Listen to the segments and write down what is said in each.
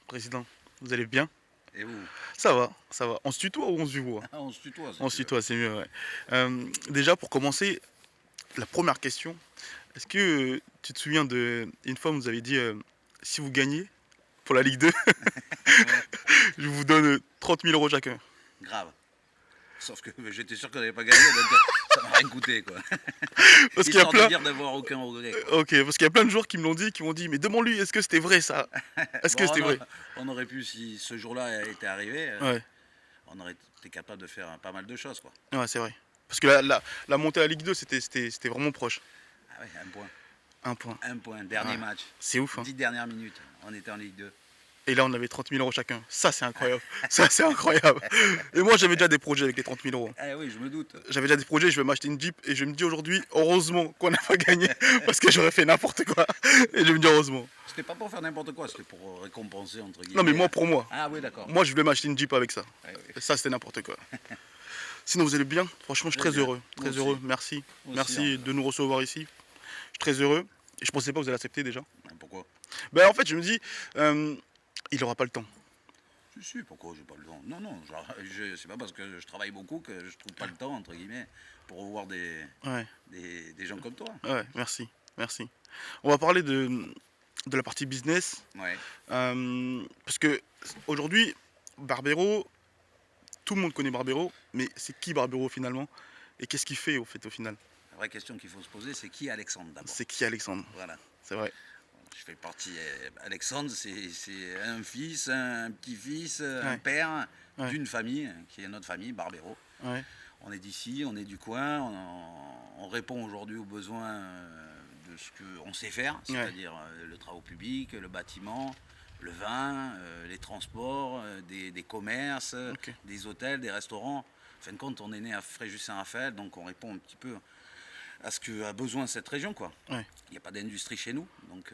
Président, vous allez bien? Et vous? Ça va, ça va. On se tutoie ou on se voit? Ah, on se tutoie si On se tu veux. tutoie, c'est mieux, ouais. Déjà, pour commencer, la première question, est-ce que tu te souviens de... Une fois, vous nous avez dit, si vous gagnez pour la Ligue 2, Ouais, je vous donne 30 000 euros chacun. grave. Sauf que j'étais sûr qu'on n'allait pas gagner, donc ça m'a rien coûté, quoi. Parce qu'il y a Histoire de plein... dire d'avoir aucun regret, quoi. Ok, parce qu'il y a plein de joueurs qui me l'ont dit, qui m'ont dit, mais demande-lui, est-ce que c'était vrai ça? Est-ce que Bon, c'était vrai? on aurait pu, si ce jour-là était arrivé, Ouais, on aurait été capable de faire pas mal de choses, quoi. ouais, c'est vrai. Parce que la montée à la Ligue 2, c'était vraiment proche. Ah ouais, un point. Un point. Un point, dernier Ouais. match. C'est ouf, hein. 10 dernières minutes, on était en Ligue 2. Et là, on avait 30 000 euros chacun. Ça, c'est incroyable. Ça, c'est incroyable. Et moi, j'avais déjà des projets avec les 30 000 euros. Ah oui, je me doute. J'avais déjà des projets, je vais m'acheter une Jeep. Et je me dis aujourd'hui, heureusement qu'on n'a pas gagné. Parce que j'aurais fait n'importe quoi. Et je me dis heureusement. C'était pas pour faire n'importe quoi, c'était pour récompenser, entre Non, mais guillemets. moi, pour moi. Ah oui, d'accord. Moi, je voulais m'acheter une Jeep avec ça. Ouais, ouais. Et ça, c'était n'importe quoi. Sinon, vous allez bien? Franchement, je suis Très très bien. heureux. Moi Très aussi. heureux. Merci. Moi aussi, Merci de nous recevoir ici. Je suis très heureux. Et je pensais pas que vous allez accepter déjà. Pourquoi? Ben, en fait, je me dis, il aura pas le temps. Si, pourquoi j'ai pas le temps? Non, non, c'est pas parce que je travaille beaucoup que je trouve pas le temps, entre guillemets, pour revoir Ouais, des gens comme toi. ouais, merci. Merci. On va parler de la partie business. Ouais, Parce que aujourd'hui, Barbero, tout le monde connaît Barbero, mais c'est qui Barbero finalement? Et qu'est-ce qu'il fait au final? la vraie question qu'il faut se poser, c'est qui est Alexandre d'abord? C'est qui Alexandre? Voilà. C'est vrai. Je fais partie. Alexandre, c'est un fils, un petit-fils, un Ouais, père ouais, d'une famille, qui est notre famille, Barbero. ouais, On est d'ici, on est du coin, on répond aujourd'hui aux besoins de ce qu'on sait faire, ouais. c'est-à-dire le travaux public, le bâtiment, le vin, les transports, des commerces, Ok. des hôtels, des restaurants. En fin de compte, on est né à Fréjus-Saint-Raphaël, donc on répond un petit peu à ce qu'a besoin cette région, quoi. Ouais. Il n'y a pas d'industrie chez nous, donc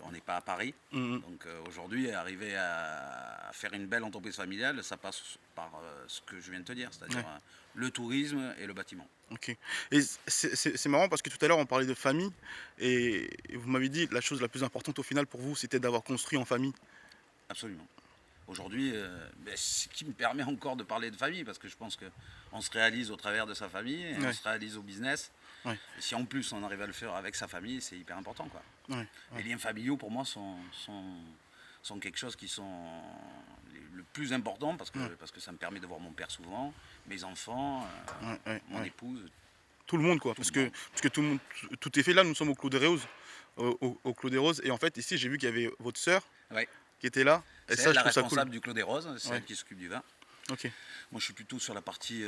on n'est pas à Paris. Mhm. Donc aujourd'hui, arriver à faire une belle entreprise familiale, ça passe par ce que je viens de te dire, c'est-à-dire Ouais. le tourisme et le bâtiment. Ok. Et c'est marrant parce que tout à l'heure on parlait de famille et vous m'avez dit la chose la plus importante au final pour vous c'était d'avoir construit en famille. Absolument. Aujourd'hui, ce qui me permet encore de parler de famille, parce que je pense qu'on se réalise au travers de sa famille, et on Ouais. se réalise au business. Ouais. Et si en plus on arrive à le faire avec sa famille, c'est hyper important, quoi. Ouais. Les liens familiaux, pour moi, sont quelque chose qui sont le plus important Ouais. parce que ça me permet de voir mon père souvent, mes enfants, Ouais. Ouais. mon Ouais. épouse, Tout le monde quoi, tout parce le que, monde. parce que tout le monde, tout est fait là, nous sommes au Clos des Roses, au Clos des Roses, et en fait ici j'ai vu qu'il y avait votre sœur Ouais. qui était là, et C'est ça elle je la trouve ça cool. responsable du Clos des Roses, c'est Ouais. elle qui s'occupe du vin. Ok, Moi, je suis plutôt sur la partie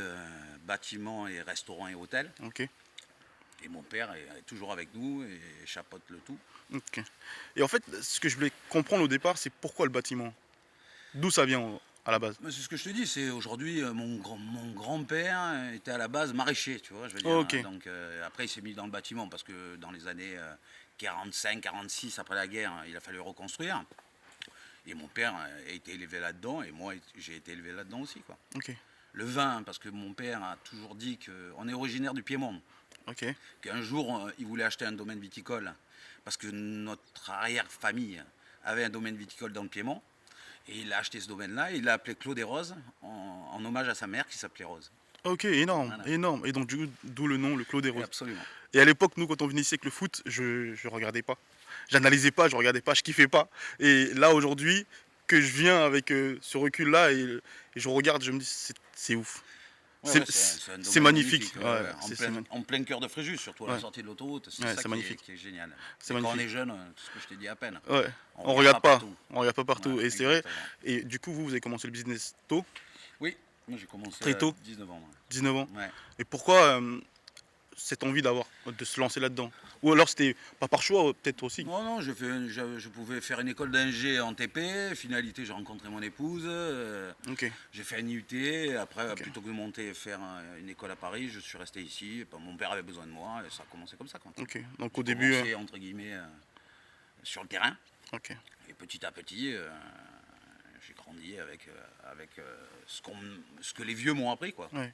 bâtiment et restaurant et hôtel. ok, Et mon père est toujours avec nous et chapeaute le tout. ok. Et en fait, ce que je voulais comprendre au départ, c'est pourquoi le bâtiment? D'où ça vient à la base? Mais c'est ce que je te dis, c'est aujourd'hui mon grand-père était à la base maraîcher, tu vois, je veux dire. Ok, Donc après il s'est mis dans le bâtiment parce que dans les années 45-46 après la guerre, il a fallu reconstruire. Et mon père a été élevé là-dedans et moi j'ai été élevé là-dedans aussi, quoi. ok, Le vin, parce que mon père a toujours dit qu'on est originaire du Piémont, ok, qu'un jour il voulait acheter un domaine viticole parce que notre arrière-famille avait un domaine viticole dans le Piémont. Et il a acheté ce domaine-là, il l'a appelé Clos des Roses, en hommage à sa mère qui s'appelait Rose. ok, énorme, Voilà. énorme. Et donc du coup, d'où le nom, le Clos des Et Roses. absolument. Et à l'époque, nous, quand on venait ici avec le foot, je regardais pas. J'analysais pas, je regardais pas, je kiffais pas. Et là, aujourd'hui, que je viens avec ce recul-là et je regarde, je me dis, c'est ouf. Ouais, ouais, c'est un C'est domaine magnifique. magnifique, Ouais, ouais, en plein cœur de Fréjus, surtout à la ouais, sortie de l'autoroute. C'est ouais, ça c'est magnifique. qui est génial. C'est Et quand on magnifique. est jeune, tout ce que je t'ai dit à peine, Ouais, on on regarde regarde pas pas. partout. On regarde pas partout. Ouais, Et c'est vrai. exactement. Et du coup, vous avez commencé le business tôt, Oui, moi j'ai commencé très à tôt, 19 ans. 19 ans. Ouais. Et pourquoi cette envie de se lancer là-dedans? Ou alors c'était pas par choix, peut-être aussi. Non, non, je pouvais faire une école d'ingé en TP. Finalité, j'ai rencontré mon épouse. Ok, J'ai fait un IUT. Après, ok, plutôt que de monter et faire une école à Paris, je suis resté ici. Mon père avait besoin de moi et ça a commencé comme ça, quoi. ok. Donc J'ai au début, commencé, entre guillemets, sur le terrain. ok, Et petit à petit, j'ai grandi avec ce que les vieux m'ont appris, quoi. ouais,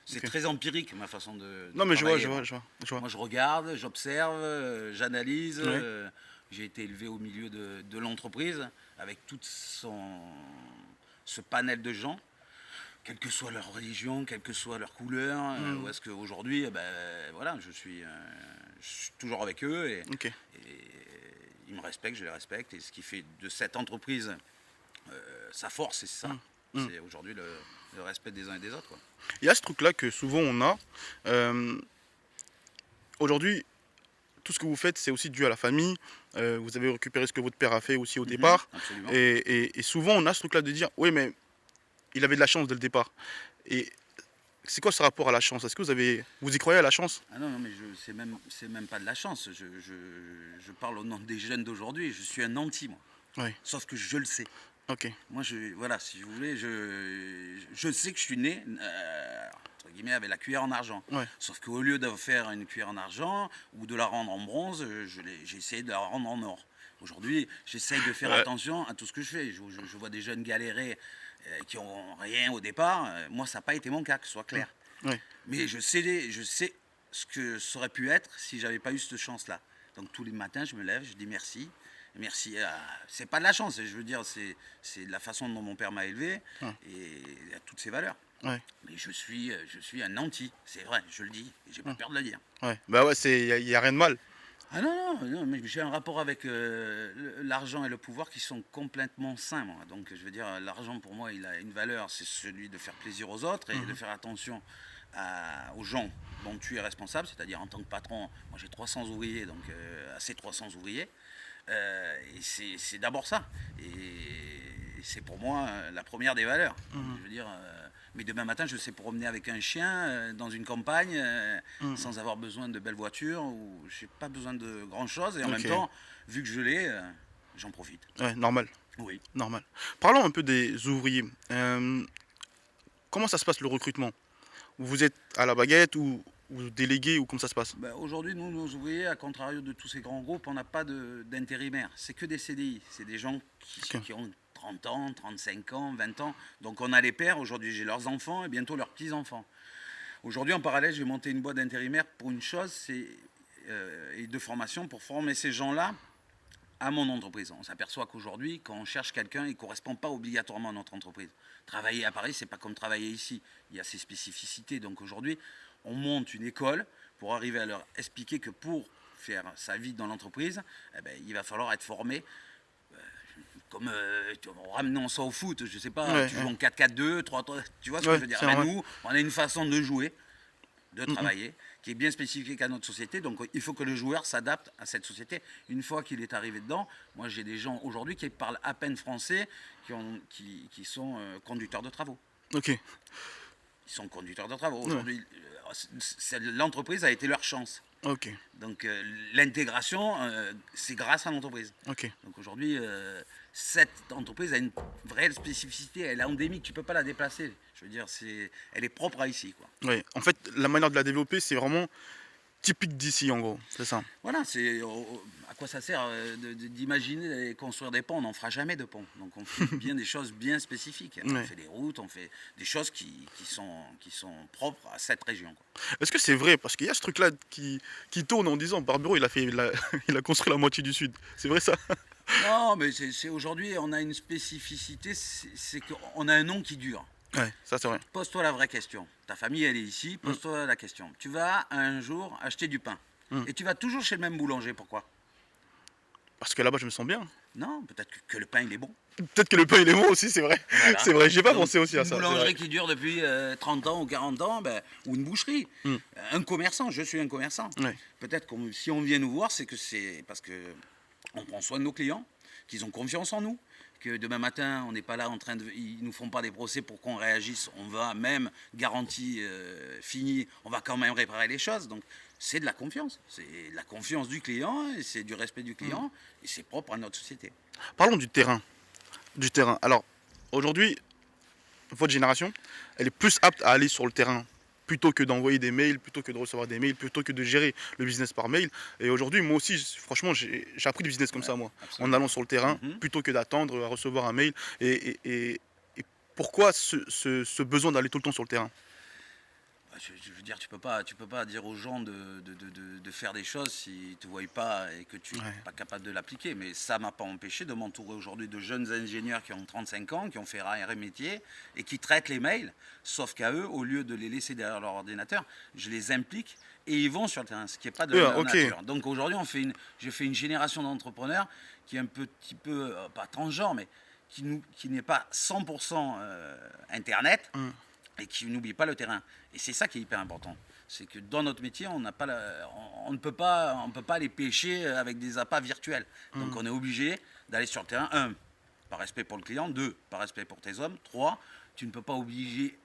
C'est ok. très empirique, ma façon de Non mais je vois, travailler, je vois, moi. je vois, je vois. Moi, je regarde, j'observe, j'analyse, Ouais. j'ai été élevé au milieu de l'entreprise, avec tout ce panel de gens, quelle que soit leur religion, quelle que soit leur couleur, Hmm. ou est-ce qu'aujourd'hui, voilà, je suis toujours avec eux Ok. et ils me respectent, je les respecte. Et ce qui fait de cette entreprise sa force, c'est ça. Hmm. Hmm. C'est aujourd'hui le respect des uns et des autres, quoi. Il y a ce truc-là que souvent on a. Euh, Aujourd'hui, tout ce que vous faites, c'est aussi dû à la famille. Vous avez récupéré ce que votre père a fait aussi au Mhm, départ. absolument. Et souvent, on a ce truc-là de dire, oui, mais il avait de la chance dès le départ. Et c'est quoi ce rapport à la chance? Est-ce que vous y croyez à la chance? Ah non, non, mais c'est même pas de la chance. Je parle au nom des jeunes d'aujourd'hui. Je suis un anti, moi. Oui. Sauf que je le sais. Ok. Moi, voilà, si vous voulez, je sais que je suis né, entre guillemets, avec la cuillère en argent. Ouais. Sauf qu'au lieu de faire une cuillère en argent ou de la rendre en bronze, j'ai essayé de la rendre en or. Aujourd'hui, j'essaye de faire Ouais. attention à tout ce que je fais. Je vois des jeunes galérer qui ont rien au départ. Moi, ça n'a pas été mon cas, que ce soit clair. Ouais. Mais je sais ce que ça aurait pu être si j'avais pas eu cette chance-là. Donc tous les matins, je me lève, je dis merci. Merci. C'est pas de la chance, je veux dire, c'est de la façon dont mon père m'a élevé Ouais. et à toutes ses valeurs. Ouais. Mais je suis un anti, c'est vrai, je le dis, et j'ai pas Ouais. peur de le dire. Ouais. Bah ouais, y a rien de mal. Ah non, non, non, mais j'ai un rapport avec l'argent et le pouvoir qui sont complètement sains, moi. Donc je veux dire, l'argent pour moi, il a une valeur, c'est celui de faire plaisir aux autres et de Mhm. faire attention aux gens dont tu es responsable, c'est-à-dire en tant que patron, moi j'ai 300 ouvriers, donc à ces 300 ouvriers, et c'est d'abord ça. Et c'est pour moi la première des valeurs. Donc, Mhm. je veux dire, mais demain matin, je sais promener avec un chien dans une campagne Mhm. sans avoir besoin de belles voitures ou j'ai pas besoin de grand chose. Et en même Ok. temps, vu que je l'ai, j'en profite. Ouais, normal. Oui. Normal. Parlons un peu des ouvriers. Comment ça se passe le recrutement? Vous êtes à la baguette ou délégué ou comment ça se passe? Ben, aujourd'hui, nous, nos ouvriers, à contrario de tous ces grands groupes, on n'a pas d'intérimaires. C'est que des CDI. C'est des gens Ok. qui ont 30 ans, 35 ans, 20 ans. Donc on a les pères. Aujourd'hui, j'ai leurs enfants et bientôt leurs petits-enfants. Aujourd'hui, en parallèle, je vais monter une boîte d'intérimaires pour une chose, et de formation pour former ces gens-là à mon entreprise. On s'aperçoit qu'aujourd'hui, quand on cherche quelqu'un, il ne correspond pas obligatoirement à notre entreprise. Travailler à Paris, c'est pas comme travailler ici. Il y a ses spécificités. Donc aujourd'hui, on monte une école pour arriver à leur expliquer que pour faire sa vie dans l'entreprise, eh ben, il va falloir être formé. Comme ramenons ça au foot, je sais pas, Ouais, tu joues ouais. en 4-4-2, 3-3, tu vois ce que Ouais, je veux dire. c'est Ben, vrai. nous, on a une façon de jouer, de Mhm. travailler, qui est bien spécifique à notre société. Donc il faut que le joueur s'adapte à cette société. Une fois qu'il est arrivé dedans, moi j'ai des gens aujourd'hui qui parlent à peine français, qui sont conducteurs de travaux. Ok. Ils sont conducteurs de travaux. Ouais. Aujourd'hui, l'entreprise a été leur chance. Ok. Donc l'intégration, c'est grâce à l'entreprise. Ok. Donc aujourd'hui, cette entreprise a une vraie spécificité, elle est endémique, tu ne peux pas la déplacer. Je veux dire, elle est propre à ici, quoi. Ouais. En fait, la manière de la développer, c'est vraiment typique d'ici, en gros. C'est ça. Voilà, à quoi ça sert d'imaginer et construire des ponts? On n'en fera jamais de ponts. Donc on fait bien des choses bien spécifiques. On Ouais. fait des routes, on fait des choses qui sont propres à cette région, quoi. Est-ce que c'est vrai? Parce qu'il y a ce truc-là qui tourne en disant Barbero, il a construit la moitié du sud. C'est vrai ça? Non, mais aujourd'hui, on a une spécificité, c'est qu'on a un nom qui dure. Ouais, ça c'est vrai. Pose-toi la vraie question. Ta famille, elle est ici, Mm. pose-toi la question. Tu vas un jour acheter du pain. Mm. Et tu vas toujours chez le même boulanger, pourquoi? Parce que là-bas, je me sens bien. Non, peut-être que le pain, il est bon. Peut-être que le pain, il est bon aussi, c'est vrai. Voilà. C'est vrai, j'ai pas Donc, pensé aussi à une ça. C'est boulangerie vrai. qui dure depuis 30 ans ou 40 ans, ou une boucherie. Mm. Un commerçant, je suis un commerçant. Ouais. Peut-être que si on vient nous voir, c'est que c'est parce que on prend soin de nos clients, qu'ils ont confiance en nous, que demain matin, on n'est pas là en train de... Ils nous font pas des procès pour qu'on réagisse. On va même, garantie finie, on va quand même réparer les choses. Donc, c'est de la confiance. C'est de la confiance du client, et c'est du respect du client, et c'est propre à notre société. Parlons du terrain. Du terrain. Alors, aujourd'hui, votre génération, elle est plus apte à aller sur le terrain plutôt que d'envoyer des mails, plutôt que de recevoir des mails, plutôt que de gérer le business par mail. Et aujourd'hui, moi aussi, franchement, j'ai appris du business comme Ouais, ça, moi, en absolument. allant sur le terrain, Mhm. plutôt que d'attendre à recevoir un mail. Et pourquoi ce besoin d'aller tout le temps sur le terrain? je veux dire, tu peux pas dire aux gens de faire des choses s'ils ne te voient pas et que tu n'es Ouais. pas capable de l'appliquer. Mais ça ne m'a pas empêché de m'entourer aujourd'hui de jeunes ingénieurs qui ont 35 ans, qui ont fait rare et métier et qui traitent les mails. Sauf qu'à eux, au lieu de les laisser derrière leur ordinateur, je les implique et ils vont sur le terrain, ce qui n'est pas de Oui, leur ok. nature. Donc aujourd'hui, j'ai fait une génération d'entrepreneurs qui est un petit peu, pas transgenre, mais qui n'est pas 100% Internet Hmm. et qui n'oublie pas le terrain. Et c'est ça qui est hyper important. C'est que dans notre métier, on ne peut pas aller pêcher avec des appâts virtuels. Donc on est obligé d'aller sur le terrain. Un, par respect pour le client. Deux, par respect pour tes hommes. Trois, tu ne peux pas obliger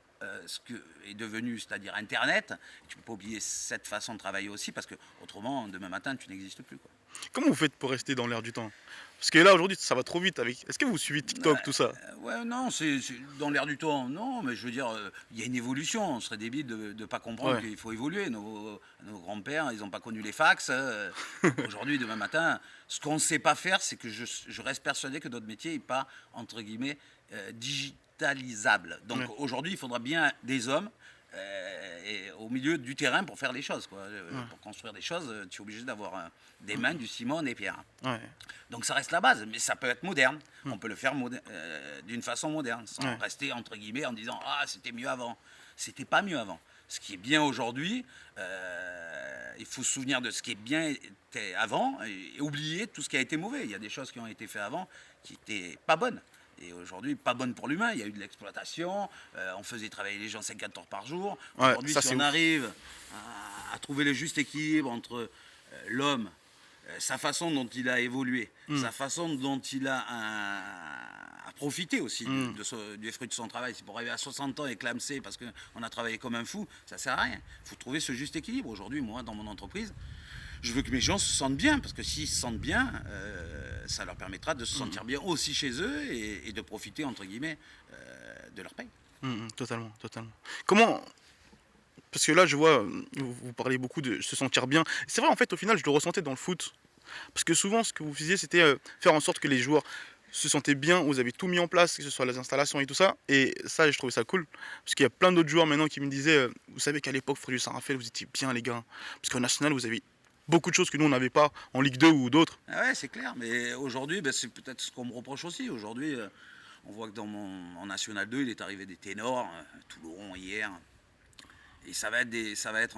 ce que est devenu, c'est-à-dire Internet. Tu ne peux pas oublier cette façon de travailler aussi, parce que autrement, demain matin, tu n'existes plus, quoi. Comment vous faites pour rester dans l'air du temps? Parce que là, aujourd'hui, ça va trop vite avec. Est-ce que vous suivez TikTok, tout ça? Ouais, non, c'est dans l'air du temps. Non, mais je veux dire, il y a une évolution. On serait débile de ne pas comprendre Ouais. qu'il faut évoluer. Nos grands-pères, ils n'ont pas connu les fax. Aujourd'hui, demain matin, ce qu'on ne sait pas faire, c'est que je reste persuadé que notre métier n'est pas, entre guillemets, digitalisable. Donc Ouais. aujourd'hui, il faudra bien des hommes et au milieu du terrain pour faire les choses, quoi. Ouais. Pour construire des choses, tu es obligé d'avoir des mains, du ciment, des pierres. Ouais. Donc ça reste la base, mais ça peut être moderne. On peut le faire d'une façon moderne, sans Ouais. rester entre guillemets en disant ah c'était mieux avant. C'était pas mieux avant. Ce qui est bien aujourd'hui, il faut se souvenir de ce qui est bien était avant et oublier tout ce qui a été mauvais. Il y a des choses qui ont été faites avant qui n'étaient pas bonnes. Et aujourd'hui, pas bonnes pour l'humain. Il y a eu de l'exploitation, on faisait travailler les gens 50 heures par jour. Ouais, Aujourd'hui, ça, si c'est on ouf. arrive à trouver le juste équilibre entre l'homme, sa façon dont il a évolué, sa façon dont il a à profiter aussi des fruits de son travail. C'est pour arriver à 60 ans et clamser parce qu'on a travaillé comme un fou, ça sert à rien. Il faut trouver ce juste équilibre. Aujourd'hui, moi, dans mon entreprise, je veux que mes gens se sentent bien, parce que s'ils se sentent bien, ça leur permettra de se sentir bien aussi chez eux et de profiter, entre guillemets, de leur paye. Totalement, totalement. Comment. Parce que là, je vois, vous parlez beaucoup de se sentir bien. C'est vrai, en fait, au final, je le ressentais dans le foot. Parce que souvent, ce que vous faisiez, c'était faire en sorte que les joueurs se sentaient bien. Vous avez tout mis en place, que ce soit les installations et tout ça. Et ça, je trouvais ça cool. Parce qu'il y a plein d'autres joueurs maintenant qui me disaient, vous savez qu'à l'époque, Frédéric Saint-Raphaël, vous étiez bien, les gars. Parce qu'en national, vous avez beaucoup de choses que nous, on n'avait pas en Ligue 2 ou d'autres. Ah ouais, c'est clair, mais aujourd'hui, ben, c'est peut-être ce qu'on me reproche aussi. Aujourd'hui, on voit que en National 2, il est arrivé des ténors, Toulon hier. Et ça va être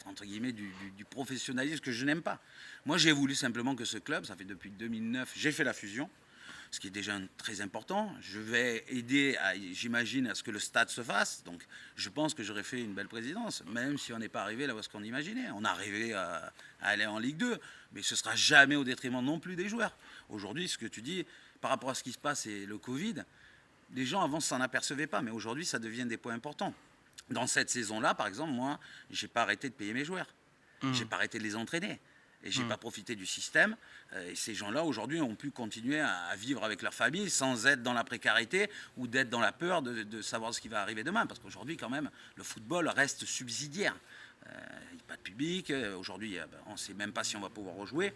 entre guillemets du professionnalisme que je n'aime pas. Moi, j'ai voulu simplement que ce club, ça fait depuis 2009, j'ai fait la fusion, ce qui est déjà très important. Je vais aider, j'imagine, à ce que le stade se fasse. Donc, je pense que j'aurais fait une belle présidence, même si on n'est pas arrivé là où est-ce qu'on imaginait. On est arrivé à aller en Ligue 2, mais ce ne sera jamais au détriment non plus des joueurs. Aujourd'hui, ce que tu dis, par rapport à ce qui se passe et le Covid, les gens avant s'en apercevaient pas, mais aujourd'hui, ça devient des points importants. Dans cette saison-là, par exemple, moi, j'ai pas arrêté de payer mes joueurs. J'ai pas arrêté de les entraîner. Et j'ai pas profité du système. Et ces gens-là, aujourd'hui, ont pu continuer à vivre avec leur famille sans être dans la précarité ou d'être dans la peur de savoir ce qui va arriver demain. Parce qu'aujourd'hui, quand même, le football reste subsidiaire. Il n'y a pas de public. Aujourd'hui, on ne sait même pas si on va pouvoir rejouer.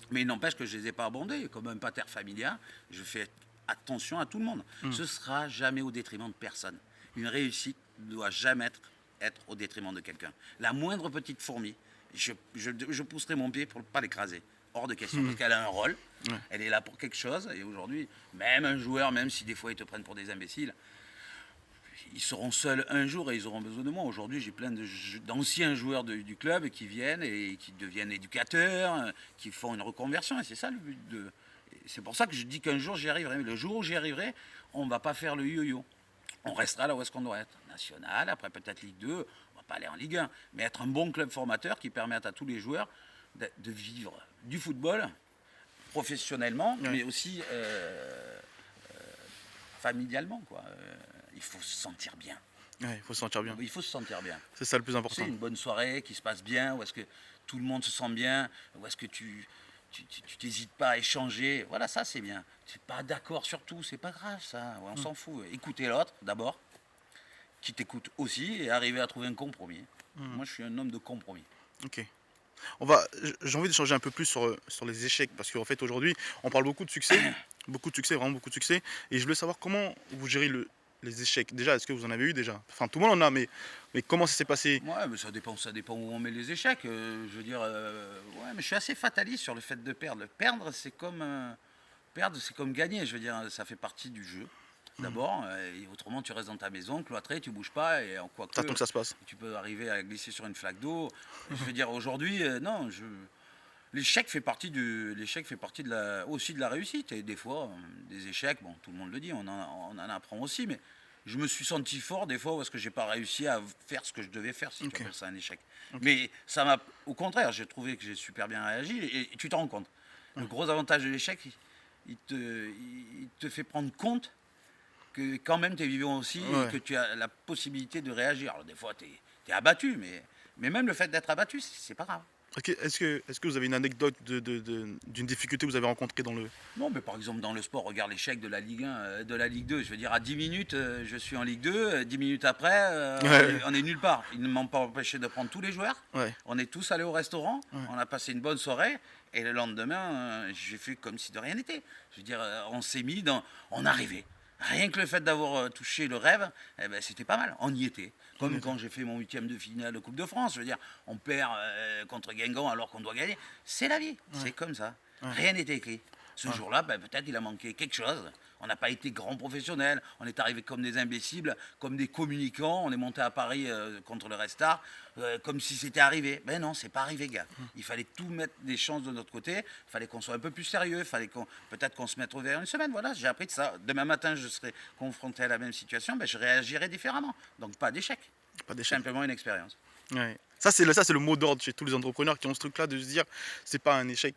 Mais il n'empêche que je ne les ai pas abandonnés. Comme un pater familial, je fais attention à tout le monde. Ce ne sera jamais au détriment de personne. Une réussite ne doit jamais être au détriment de quelqu'un. La moindre petite fourmi, je pousserai mon pied pour ne pas l'écraser. Hors de question, parce qu'elle a un rôle, elle est là pour quelque chose. Et aujourd'hui, même un joueur, même si des fois ils te prennent pour des imbéciles, ils seront seuls un jour et ils auront besoin de moi. Aujourd'hui, j'ai plein d'anciens joueurs du club qui viennent et qui deviennent éducateurs, qui font une reconversion. Et c'est ça le but. C'est pour ça que je dis qu'un jour j'y arriverai. Mais le jour où j'y arriverai, on ne va pas faire le yo-yo. On restera là où est-ce qu'on doit être. National, après peut-être Ligue 2, on ne va pas aller en Ligue 1. Mais être un bon club formateur qui permette à tous les joueurs de vivre du football professionnellement, mais aussi familialement, quoi. Il faut se sentir bien. Ouais, il faut se sentir bien. Il faut se sentir bien. C'est ça le plus important. C'est une bonne soirée qui se passe bien, où est-ce que tout le monde se sent bien, où est-ce que tu t'hésites pas à échanger. Voilà, ça c'est bien. Tu n'es pas d'accord sur tout, c'est pas grave ça. Ouais, on s'en fout. Écoutez l'autre d'abord, qui t'écoute aussi, et arriver à trouver un compromis. Moi, je suis un homme de compromis. Ok. J'ai envie d'échanger un peu plus sur les échecs, parce qu'en fait aujourd'hui, on parle beaucoup de succès, vraiment beaucoup de succès, et je voulais savoir comment vous gérez les échecs. Déjà, est-ce que vous en avez eu déjà? Enfin, tout le monde en a, mais comment ça s'est passé? Ouais, mais ça dépend où on met les échecs. Je veux dire, ouais, mais je suis assez fataliste sur le fait de perdre. Perdre, perdre, c'est comme gagner. Je veux dire, ça fait partie du jeu. Mmh. D'abord, et autrement tu restes dans ta maison, cloîtré, tu bouges pas, et en quoi Ça tant que que ça se passe. tu peux arriver à glisser sur une flaque d'eau. Je veux dire, aujourd'hui, non, l'échec fait partie aussi de la réussite. Et des fois, des échecs, bon, tout le monde le dit, on en apprend aussi, mais je me suis senti fort des fois parce que j'ai pas réussi à faire ce que je devais faire, si tu OK, appelles ça un échec. OK. Mais ça m'a, au contraire, j'ai trouvé que j'ai super bien réagi, et tu t'en rends compte. Le Ouais. gros avantage de l'échec, il te fait prendre compte que quand même tu es vivant aussi et Ouais. que tu as la possibilité de réagir. Alors des fois tu es abattu, mais même le fait d'être abattu, c'est pas grave. OK, est-ce que vous avez une anecdote d'une difficulté que vous avez rencontrée dans le Non, mais par exemple dans le sport, regarde l'échec de la Ligue 1, de la Ligue 2. Je veux dire, à 10 minutes, je suis en Ligue 2, 10 minutes après, ouais, on est nulle part. Ils ne m'ont pas empêché de prendre tous les joueurs. ouais, On est tous allés au restaurant, ouais. on a passé une bonne soirée, et le lendemain, j'ai fait comme si de rien n'était. Je veux dire, on s'est mis dans. On arrivait. Rien que le fait d'avoir touché le rêve, eh ben, c'était pas mal. On y était. On Comme est quand j'ai fait mon huitième de finale de Coupe de France. Je veux dire, on perd contre Guingamp alors qu'on doit gagner. C'est la vie. ouais, C'est comme ça. ouais, Rien n'était écrit. Ce ouais. jour-là, ben, peut-être il a manqué quelque chose. On n'a pas été grands professionnels. On est arrivé comme des imbéciles, comme des communicants. On est monté à Paris contre le Restart, comme si c'était arrivé. Ben non, c'est pas arrivé, gars. Il fallait tout mettre des chances de notre côté. Il fallait qu'on soit un peu plus sérieux. Il fallait peut-être qu'on se mette vers une semaine. Voilà, j'ai appris de ça. Demain matin, je serai confronté à la même situation. Ben, je réagirai différemment. Donc pas d'échec. Pas d'échec. Simplement une expérience. Ouais. Ça c'est le mot d'ordre chez tous les entrepreneurs qui ont ce truc-là de se dire c'est pas un échec,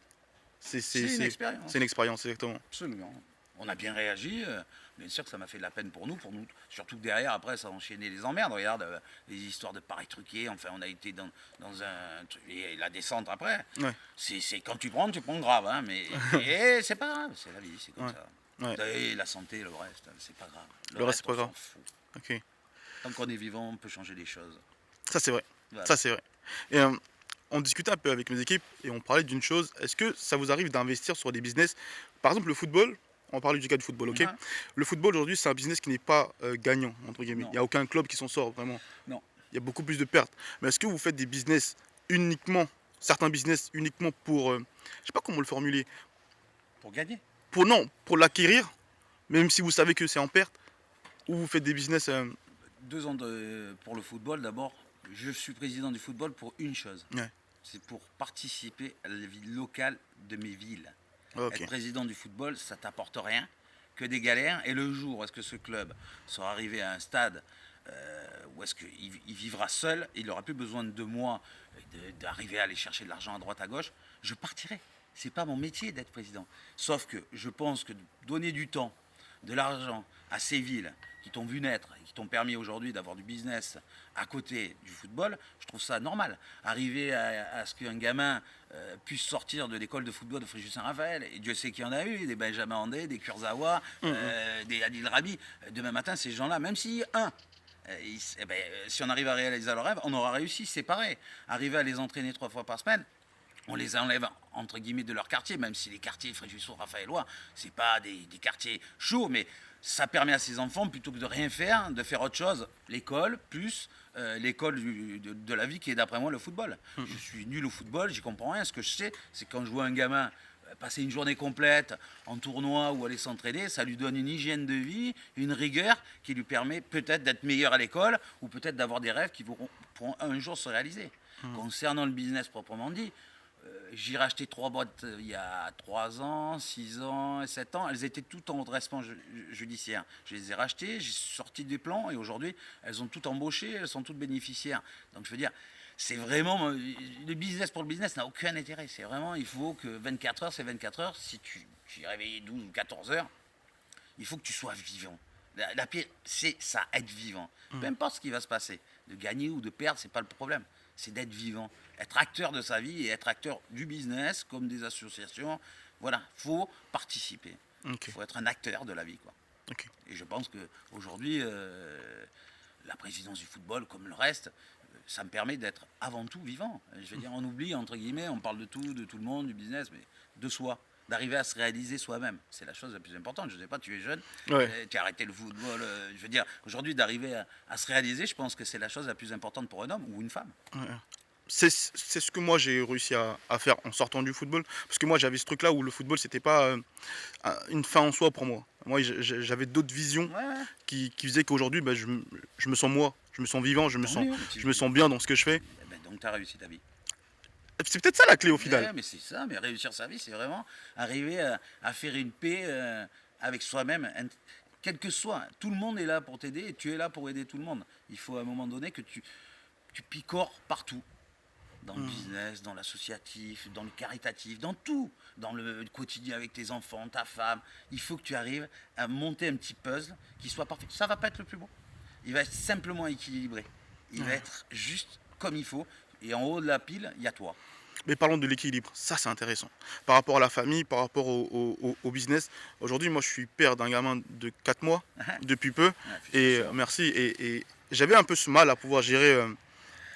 c'est c'est C'est une c'est c'est une expérience. expérience exactement. Absolument. On a bien réagi. Bien sûr que ça m'a fait de la peine pour nous. Surtout que derrière, après, ça a enchaîné les emmerdes. Regarde, les histoires de paris truqués. Enfin, on a été dans un truc. Et la descente après, Ouais, c'est quand tu prends grave. Hein, mais et c'est pas grave, c'est la vie, c'est comme ouais, ouais. ça. Et la santé, le reste, c'est pas grave. Le Le reste c'est reste, pas on grave. s'en fout. OK. Tant qu'on est vivant, on peut changer les choses. Ça c'est vrai. Voilà. Ça c'est vrai. Et on discutait un peu avec mes équipes et on parlait d'une chose, est-ce que ça vous arrive d'investir sur des business? Par exemple le football, on parle du cas du football, OK? Ouais. Le football aujourd'hui, c'est un business qui n'est pas, «gagnant» entre guillemets. Il Non, y a aucun club qui s'en sort vraiment. non. Il y a beaucoup plus de pertes. Mais est-ce que vous faites des business uniquement certains business uniquement pour, je sais pas comment le formuler, Pour gagner. pour non, pour l'acquérir, même si vous savez que c'est en perte, ou vous faites des business, 2 ans pour le football, d'abord, je suis président du football pour une chose. ouais, C'est pour participer à la vie locale de mes villes. OK. Être président du football, ça t'apporte rien que des galères. Et le jour où est-ce que ce club sera arrivé à un stade où est-ce qu'il vivra seul, il n'aura plus besoin de moi, d'arriver à aller chercher de l'argent à droite à gauche, je partirai. C'est pas mon métier d'être président. Sauf que je pense que donner du temps, de l'argent à ces villes qui t'ont vu naître et qui t'ont permis aujourd'hui d'avoir du business à côté du football, je trouve ça normal. Arriver à ce qu'un gamin puisse sortir de l'école de football de Fréjus-Saint-Raphaël, et Dieu sait qu'il y en a eu, des Benjamin Andé, des Kurzawa, Mmh. des Adil Rabi, demain matin, ces gens-là, même si, si on arrive à réaliser leur rêve, on aura réussi, c'est pareil. Arriver à les entraîner 3 fois par semaine, on les enlève entre guillemets de leur quartier, même si les quartiers Fréjus-Raphaëlois, c'est pas des quartiers chauds, mais ça permet à ces enfants, plutôt que de rien faire, de faire autre chose. L'école, plus l'école de la vie qui est d'après moi le football. Je suis nul au football, j'y comprends rien. Ce que je sais, c'est quand je vois un gamin passer une journée complète en tournoi ou aller s'entraîner, ça lui donne une hygiène de vie, une rigueur qui lui permet peut-être d'être meilleur à l'école ou peut-être d'avoir des rêves qui pourront un jour se réaliser. Concernant le business proprement dit, j'ai racheté 3 boîtes il y a 3 ans, 6 ans et 7 ans. Elles étaient toutes en redressement judiciaire. Je les ai rachetées, j'ai sorti des plans et aujourd'hui, elles ont toutes embauché, elles sont toutes bénéficiaires. Donc je veux dire, c'est vraiment. Le business pour le business n'a aucun intérêt. C'est vraiment, il faut que 24 heures, c'est 24 heures. Si tu es réveillé 12 ou 14 heures, il faut que tu sois vivant. La pire, c'est ça, être vivant. Peu importe ce qui va se passer. De gagner ou de perdre, c'est pas le problème. C'est d'être vivant. Être acteur de sa vie et être acteur du business, comme des associations. Voilà, faut participer. OK, Il faut être un acteur de la vie, quoi. OK. Et je pense qu'aujourd'hui, la présidence du football, comme le reste, ça me permet d'être avant tout vivant. Je veux dire, on oublie, entre guillemets, on parle de tout le monde, du business, mais de soi. d'arriver à se réaliser soi-même. C'est la chose la plus importante. Je ne sais pas, tu es jeune, Ouais. tu as arrêté le football. Je veux dire, aujourd'hui, d'arriver à se réaliser, je pense que c'est la chose la plus importante pour un homme ou une femme. Ouais. C'est ce que moi j'ai réussi à faire en sortant du football. Parce que moi j'avais ce truc là où le football c'était pas une fin en soi pour moi. Moi j'avais d'autres visions Ouais, ouais. qui faisaient qu'aujourd'hui bah, je me sens moi, je me sens vivant, Tant mieux. je me sens bien dans ce que je fais. Eh ben, donc, tu as réussi ta vie. C'est peut-être ça la clé au final. Ouais, mais c'est ça, mais réussir sa vie, c'est vraiment arriver à faire une paix avec soi-même, quel que soit. Tout le monde est là pour t'aider et tu es là pour aider tout le monde. Il faut à un moment donné que tu picores partout. Dans le business, dans l'associatif, dans le caritatif, dans tout. Dans le quotidien avec tes enfants, ta femme. Il faut que tu arrives à monter un petit puzzle qui soit parfait. Ça va pas être le plus beau. Il va être simplement équilibré. Il va être juste comme il faut. Et en haut de la pile, il y a toi. Mais parlons de l'équilibre, ça c'est intéressant. Par rapport à la famille, par rapport au business. Aujourd'hui moi je suis père d'un gamin de 4 mois depuis peu. Ouais, Et félicitations. merci. Et j'avais un peu ce mal à pouvoir gérer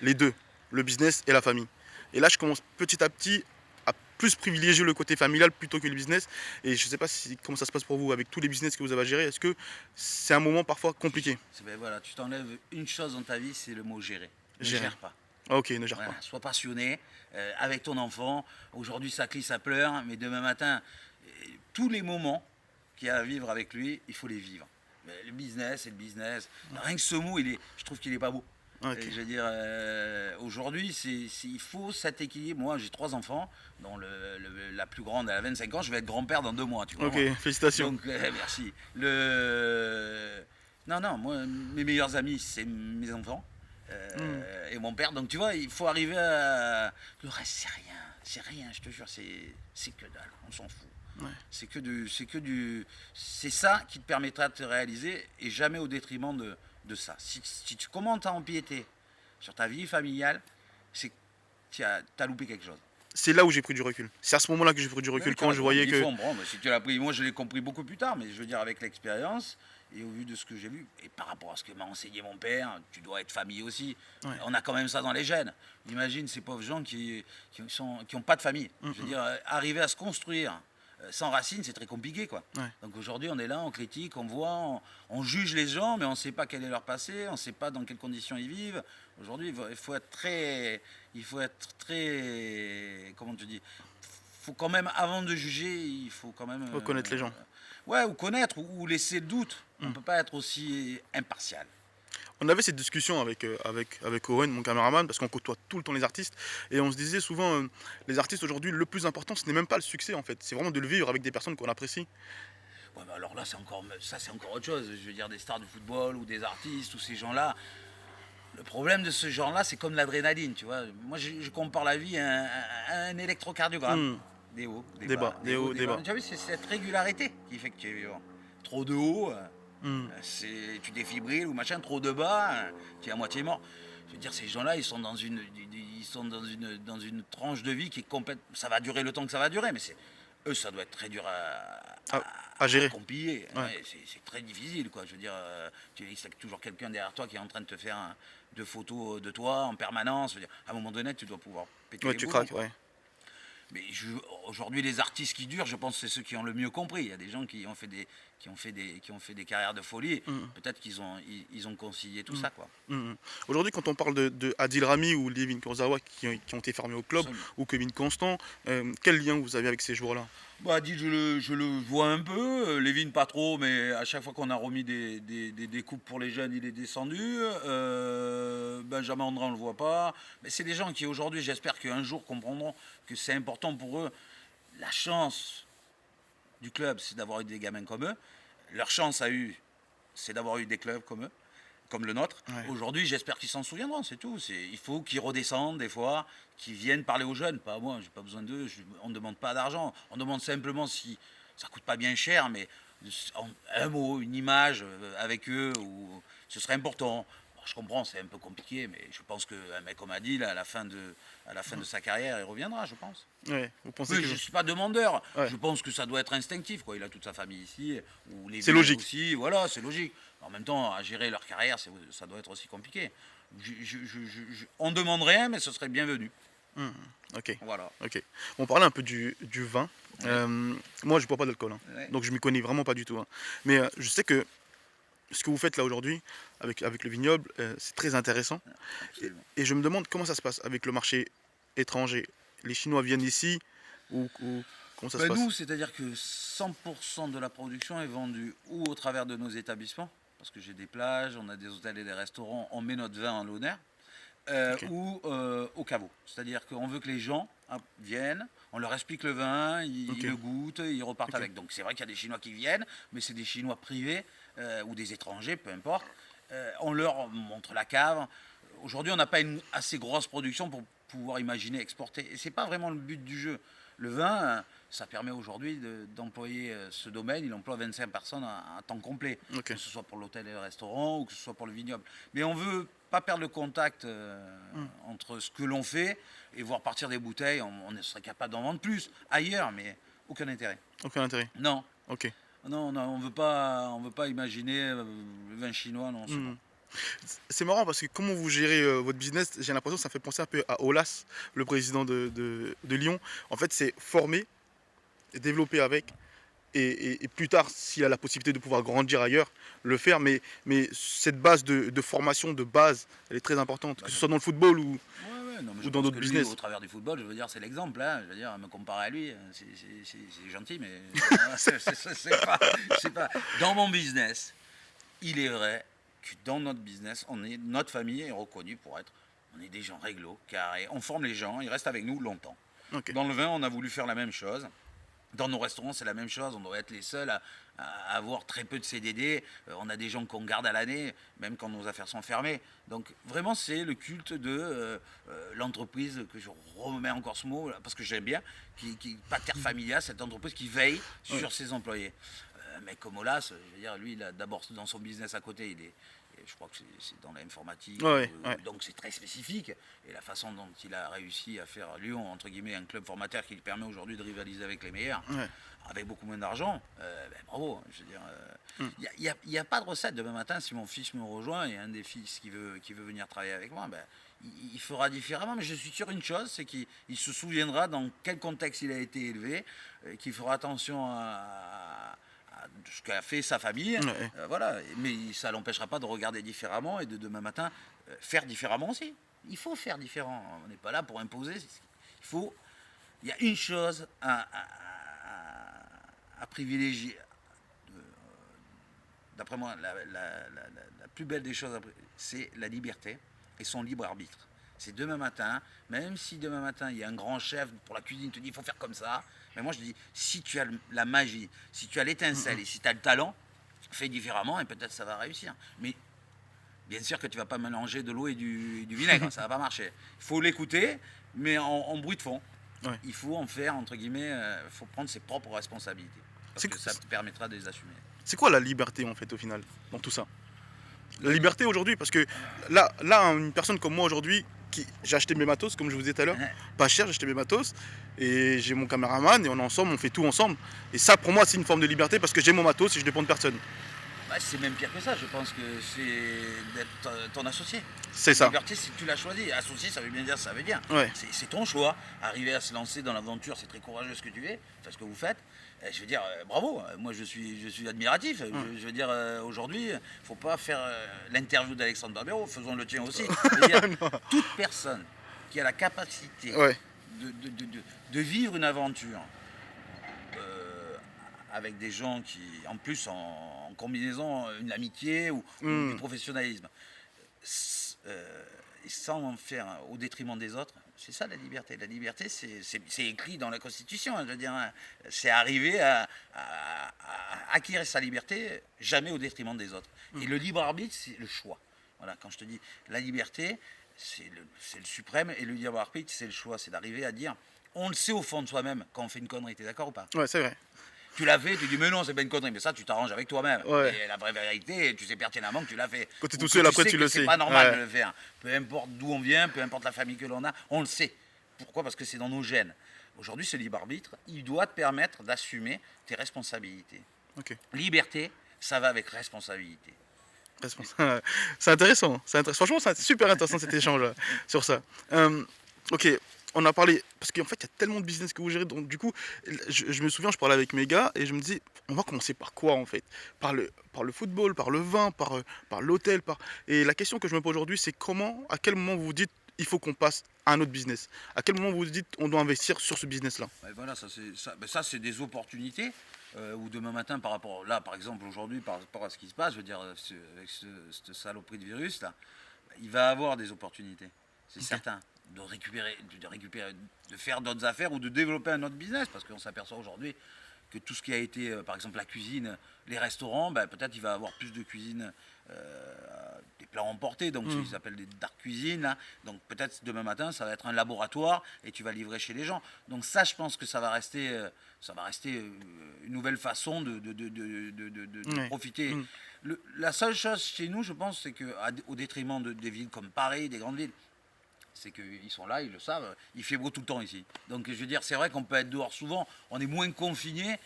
les deux, le business et la famille. Et là, je commence petit à petit à plus privilégier le côté familial plutôt que le business. Et je ne sais pas comment ça se passe pour vous avec tous les business que vous avez à gérer. Est-ce que c'est un moment parfois compliqué? Ben voilà, tu t'enlèves une chose dans ta vie, c'est le mot gérer. Ne Gérer. gère pas. Ah, ok, ne gère Voilà, pas. sois passionné avec ton enfant. Aujourd'hui, ça crie, ça pleure, mais demain matin, tous les moments qu'il y a à vivre avec lui, il faut les vivre. Mais le business, c'est le business. Rien que ce mot, je trouve qu'il n'est pas beau. Ok. Et je veux dire, aujourd'hui, il faut cet équilibre. Moi, j'ai 3 enfants, dont la plus grande, elle a 25 ans. Je vais être grand-père dans 2 mois, tu vois. Ok, félicitations. Donc, merci. Non, non, moi, mes meilleurs amis, c'est mes enfants et mon père. Donc, tu vois, il faut arriver à. Le reste, c'est rien, je te jure, c'est que dalle, on s'en fout. Ouais. C'est ça qui te permettra de te réaliser et jamais au détriment de ça. Si tu commences à empiéter sur ta vie familiale, c'est que t'as loupé quelque chose. C'est là où j'ai pris du recul. C'est à ce moment-là que j'ai pris du recul Ouais, quand je voyais il que. faut, bon, si tu l'as pris, moi je l'ai compris beaucoup plus tard, mais je veux dire avec l'expérience et au vu de ce que j'ai vu, et par rapport à ce que m'a enseigné mon père, tu dois être famille aussi. Ouais. On a quand même ça dans les gènes. Imagine ces pauvres gens qui ont pas de famille. Je veux dire, arriver à se construire sans racines, c'est très compliqué, quoi. Ouais. Donc aujourd'hui, on est là, on critique, on voit, on juge les gens, mais on ne sait pas quel est leur passé, on ne sait pas dans quelles conditions ils vivent. Aujourd'hui, il faut être très, comment tu dis, faut quand même, avant de juger, il faut quand même Reconnaître les gens. Ouais, ou connaître, ou laisser le doute. On ne peut pas être aussi impartial. On avait cette discussion avec Owen, mon caméraman, parce qu'on côtoie tout le temps les artistes, et on se disait souvent, les artistes aujourd'hui, le plus important, ce n'est même pas le succès en fait, c'est vraiment de le vivre avec des personnes qu'on apprécie. Ouais, bah alors là, c'est encore autre chose. Je veux dire, des stars du football ou des artistes ou ces gens-là. Le problème de ce genre-là, c'est comme l'adrénaline, tu vois. Moi, je compare la vie à un électrocardiogramme. Hmm. Des hauts, Des bas, des hauts, des bas. Tu as vu, c'est cette régularité qui fait que tu es vivant. Trop de haut, Hmm. tu défibrilles ou machin, trop de bas, tu es à moitié mort. Je veux dire, ces gens-là, ils sont dans dans une tranche de vie qui est complète. Ça va durer le temps que ça va durer, mais eux, ça doit être très dur À gérer. compiler. Ouais. Ouais, c'est très difficile, quoi. Je veux dire, tu as toujours quelqu'un derrière toi qui est en train de te faire de photos de toi en permanence. Je veux dire, à un moment donné, tu dois pouvoir péter Ouais, les tu boulons, craques, quoi. ouais. Mais aujourd'hui, les artistes qui durent, je pense que c'est ceux qui ont le mieux compris. Il y a des gens qui ont fait des carrières de folie. Mhm. Peut-être ils ont concilié tout ça, quoi. Mhm. Aujourd'hui, quand on parle de Adil Rami ou Levin Kurzawa qui ont été formés au club, Absolument. ou Kevin Constant, quel lien vous avez avec ces joueurs-là? Bah, dit, je le vois un peu. Lévin, pas trop, mais à chaque fois qu'on a remis des coupes pour les jeunes, il est descendu. Benjamin André, on ne le voit pas. Mais c'est des gens qui, aujourd'hui, j'espère qu'un jour comprendront que c'est important pour eux. La chance du club, c'est d'avoir eu des gamins comme eux. Leur chance c'est d'avoir eu des clubs comme eux, comme le nôtre. Ouais. Aujourd'hui, j'espère qu'ils s'en souviendront, c'est tout. Il faut qu'ils redescendent des fois, qu'ils viennent parler aux jeunes. Pas à moi, j'ai pas besoin d'eux, on ne demande pas d'argent. On demande simplement si ça coûte pas bien cher, mais un mot, une image avec eux, ce serait important. Alors, je comprends, c'est un peu compliqué, mais je pense qu'un mec comme Adil, à la fin de sa carrière, il reviendra, je pense. Ouais. Vous pensez Mais que je ne suis pas demandeur. Ouais. Je pense que ça doit être instinctif, quoi. Il a toute sa famille ici, ou les C'est vieux logique. aussi. Voilà, c'est logique. En même temps, à gérer leur carrière, ça doit être aussi compliqué. On ne demande rien, mais ce serait bienvenu. Ok, Voilà. ok. On parlait un peu du vin. Ouais. Moi, je bois pas d'alcool, hein. Ouais. Donc je m'y connais vraiment pas du tout, hein. Mais je sais que ce que vous faites là aujourd'hui avec le vignoble, c'est très intéressant. Absolument. Et je me demande comment ça se passe avec le marché étranger. Les Chinois viennent ici ou comment ça se Ben passe? nous, c'est-à-dire que 100% de la production est vendue ou au travers de nos établissements, parce que j'ai des plages, on a des hôtels et des restaurants, on met notre vin en l'honneur, Ok, ou au caveau. C'est-à-dire qu'on veut que les gens viennent, on leur explique le vin, ils ok, le goûtent, ils repartent ok, avec. Donc c'est vrai qu'il y a des Chinois qui viennent, mais c'est des Chinois privés ou des étrangers, peu importe. On leur montre la cave. Aujourd'hui, on n'a pas une assez grosse production pour pouvoir imaginer exporter. Et c'est pas vraiment le but du jeu. Le vin, ça permet aujourd'hui d'employer ce domaine. Il emploie 25 personnes à temps complet, ok. que ce soit pour l'hôtel et le restaurant ou que ce soit pour le vignoble. Mais on veut pas perdre le contact Hmm. entre ce que l'on fait et voir partir des bouteilles. On serait capable d'en vendre plus ailleurs, mais aucun intérêt. Aucun intérêt. Non, Ok. non, non, on veut pas imaginer le vin chinois. Non, c'est Hmm. bon. C'est marrant parce que comment vous gérez votre business, j'ai l'impression que ça fait penser un peu à Olas, le président de Lyon. En fait, c'est former, développer avec, et plus tard, s'il a la possibilité de pouvoir grandir ailleurs, le faire. Mais cette base de formation, de base, elle est très importante, Bah, que ce soit dans le football ouais, ouais, non, mais ou je dans pense d'autres que lui, au business. travers du football, je veux dire, c'est l'exemple. Hein. Je veux dire, me comparer à lui, c'est gentil, mais c'est pas. Dans mon business, il est vrai que dans notre business, notre famille est reconnue pour être. On est des gens réglo, carrés. On forme les gens, ils restent avec nous longtemps. Ok. Dans le vin, on a voulu faire la même chose. Dans nos restaurants, c'est la même chose. On doit être les seuls à avoir très peu de CDD. On a des gens qu'on garde à l'année, même quand nos affaires sont fermées. Donc vraiment, c'est le culte de l'entreprise, que je remets encore ce mot, parce que j'aime bien, qui pater familia, cette entreprise qui veille Ouais. sur ses employés. Mais comme Olas, je veux dire, lui, il a d'abord dans son business à côté, je crois que c'est dans l'informatique, Ouais, ouais. donc c'est très spécifique. Et la façon dont il a réussi à faire Lyon, entre guillemets, un club formateur qui lui permet aujourd'hui de rivaliser avec les meilleurs, Ouais. avec beaucoup moins d'argent, ben, bravo. Je veux dire, Mm. il n'y a pas de recette. Demain matin, si mon fils me rejoint et un des fils qui veut venir travailler avec moi, ben, il fera différemment. Mais je suis sûr une chose, c'est qu'il se souviendra dans quel contexte il a été élevé, qu'il fera attention à ce qu'a fait sa famille. Ouais. Voilà. Mais ça ne l'empêchera pas de regarder différemment et de demain matin faire différemment aussi. Il faut faire différent. On n'est pas là pour imposer. Il y a une chose à privilégier. D'après moi, la plus belle des choses, c'est la liberté et son libre arbitre. C'est demain matin, même si demain matin il y a un grand chef pour la cuisine qui te dit il faut faire comme ça, mais moi je dis si tu as la magie, si tu as l'étincelle et si tu as le talent, fais différemment et peut-être ça va réussir. Mais bien sûr que tu vas pas mélanger de l'eau et du vinaigre, ça va pas marcher. Il faut l'écouter, mais en bruit de fond. Ouais. Il faut en faire, entre guillemets, il faut prendre ses propres responsabilités. Parce C'est que ça te permettra de les assumer. c'est quoi la liberté en fait au final dans tout ça? La liberté aujourd'hui, parce que là, une personne comme moi aujourd'hui, j'ai acheté mes matos, comme je vous disais tout à l'heure, Ouais. pas cher, j'ai acheté mes matos, et j'ai mon caméraman, et on est ensemble, on fait tout ensemble. Et ça, pour moi, c'est une forme de liberté, parce que j'ai mon matos et je dépends de personne. Bah, c'est même pire que ça, je pense que c'est d'être ton associé. C'est ça. Liberté, si tu l'as choisi. Associé, ça veut bien dire, ça veut dire. Ouais. C'est ton choix. Arriver à se lancer dans l'aventure, c'est très courageux ce que tu fais, ce que vous faites. Et je veux dire, bravo. Moi, je suis admiratif. Je veux dire, aujourd'hui, il ne faut pas faire l'interview d'Alexandre Barbero, faisons le tien aussi. Je veux dire, toute personne qui a la capacité Ouais. de vivre une aventure avec des gens qui, en plus, en combinaison, une amitié ou du professionnalisme, et sans en faire au détriment des autres, c'est ça la liberté. La liberté, c'est écrit dans la Constitution. Je veux dire, hein. C'est arriver à acquérir sa liberté, jamais au détriment des autres. Et le libre arbitre, c'est le choix. Voilà, quand je te dis la liberté, c'est le suprême, et le libre arbitre, c'est le choix. C'est d'arriver à dire, on le sait au fond de soi-même quand on fait une connerie. T'es d'accord ou pas? Ouais, c'est vrai. Tu l'as fait, tu dis mais non, c'est pas une connerie, mais ça tu t'arranges avec toi-même. Ouais. Et la vraie vérité, tu sais pertinemment que tu l'as fait. Quand t'es Ou tout que seul, après, tu que le c'est sais. pas normal Ouais. de le faire. Peu importe d'où on vient, peu importe la famille que l'on a, on le sait. Pourquoi? Parce que c'est dans nos gènes. Aujourd'hui, ce libre arbitre, il doit te permettre d'assumer tes responsabilités. Ok. Liberté, ça va avec responsabilité. C'est intéressant. Franchement, c'est super intéressant cet échange sur ça. Ok, on a parlé. parce qu'en fait, il y a tellement de business que vous gérez. Donc, du coup, je me souviens, je parlais avec mes gars et je me dis, on va commencer par quoi en fait? Par le football, par le vin, par l'hôtel. Et la question que je me pose aujourd'hui, c'est comment, à quel moment vous vous dites, il faut qu'on passe à un autre business? À quel moment vous vous dites, on doit investir sur ce business-là? Ouais, voilà, ça, c'est des opportunités. Ou demain matin, par rapport, là, par exemple, aujourd'hui, par rapport à ce qui se passe, je veux dire, avec cette saloperie de virus, là, il va avoir des opportunités, c'est Ok. certain, de récupérer, de faire d'autres affaires ou de développer un autre business, parce qu'on s'aperçoit aujourd'hui que tout ce qui a été, par exemple, la cuisine, les restaurants, ben, peut-être il va avoir plus de cuisine, des plats emportés, donc Hmm. ils appellent des dark cuisine, là. Donc peut-être demain matin, ça va être un laboratoire et tu vas livrer chez les gens. Donc ça, je pense que ça va rester une nouvelle façon de Ouais. profiter. Hmm. La seule chose chez nous, je pense, c'est qu'au détriment des villes comme Paris, des grandes villes, c'est qu'ils sont là, ils le savent, il fait beau tout le temps ici. Donc je veux dire, c'est vrai qu'on peut être dehors souvent, on est moins confiné.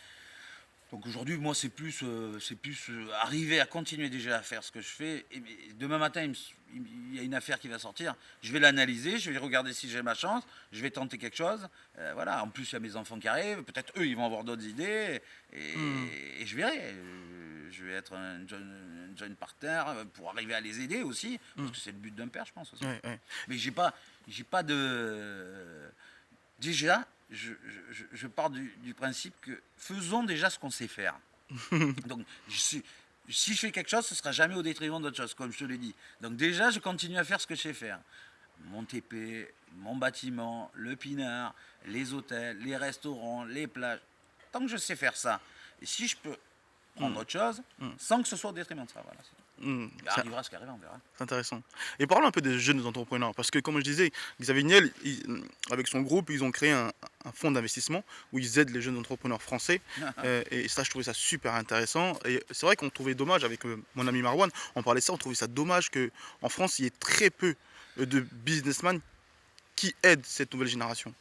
Donc aujourd'hui, moi, c'est plus arriver à continuer déjà à faire ce que je fais. Et demain matin, il y a une affaire qui va sortir. Je vais l'analyser, je vais regarder si j'ai ma chance, je vais tenter quelque chose. Voilà. En plus, il y a mes enfants qui arrivent. Peut-être eux, ils vont avoir d'autres idées. Hmm. Et je verrai. Je vais être un jeune partner pour arriver à les aider aussi, Hmm. parce que c'est le but d'un père, je pense aussi. Ouais, ouais. Mais j'ai pas de. Déjà, je pars du principe que faisons déjà ce qu'on sait faire. Donc, si je fais quelque chose, ce ne sera jamais au détriment d'autre chose, comme je te l'ai dit. Donc déjà, je continue à faire ce que je sais faire. Mon TP, mon bâtiment, le pinard, les hôtels, les restaurants, les plages. Tant que je sais faire ça, et si je peux prendre Hmm. autre chose, Hmm. sans que ce soit au détriment de ça, voilà. Hmm. Il arrivera ce qui arrivera, on verra. C'est intéressant. Et parlons un peu des jeunes entrepreneurs, parce que comme je disais, Xavier Niel, avec son groupe, ils ont créé un fonds d'investissement où ils aident les jeunes entrepreneurs français. Et ça, je trouvais ça super intéressant. Et c'est vrai qu'on trouvait dommage, avec mon ami Marwan, on parlait de ça, on trouvait ça dommage qu'en France, il y ait très peu de businessmen qui aident cette nouvelle génération.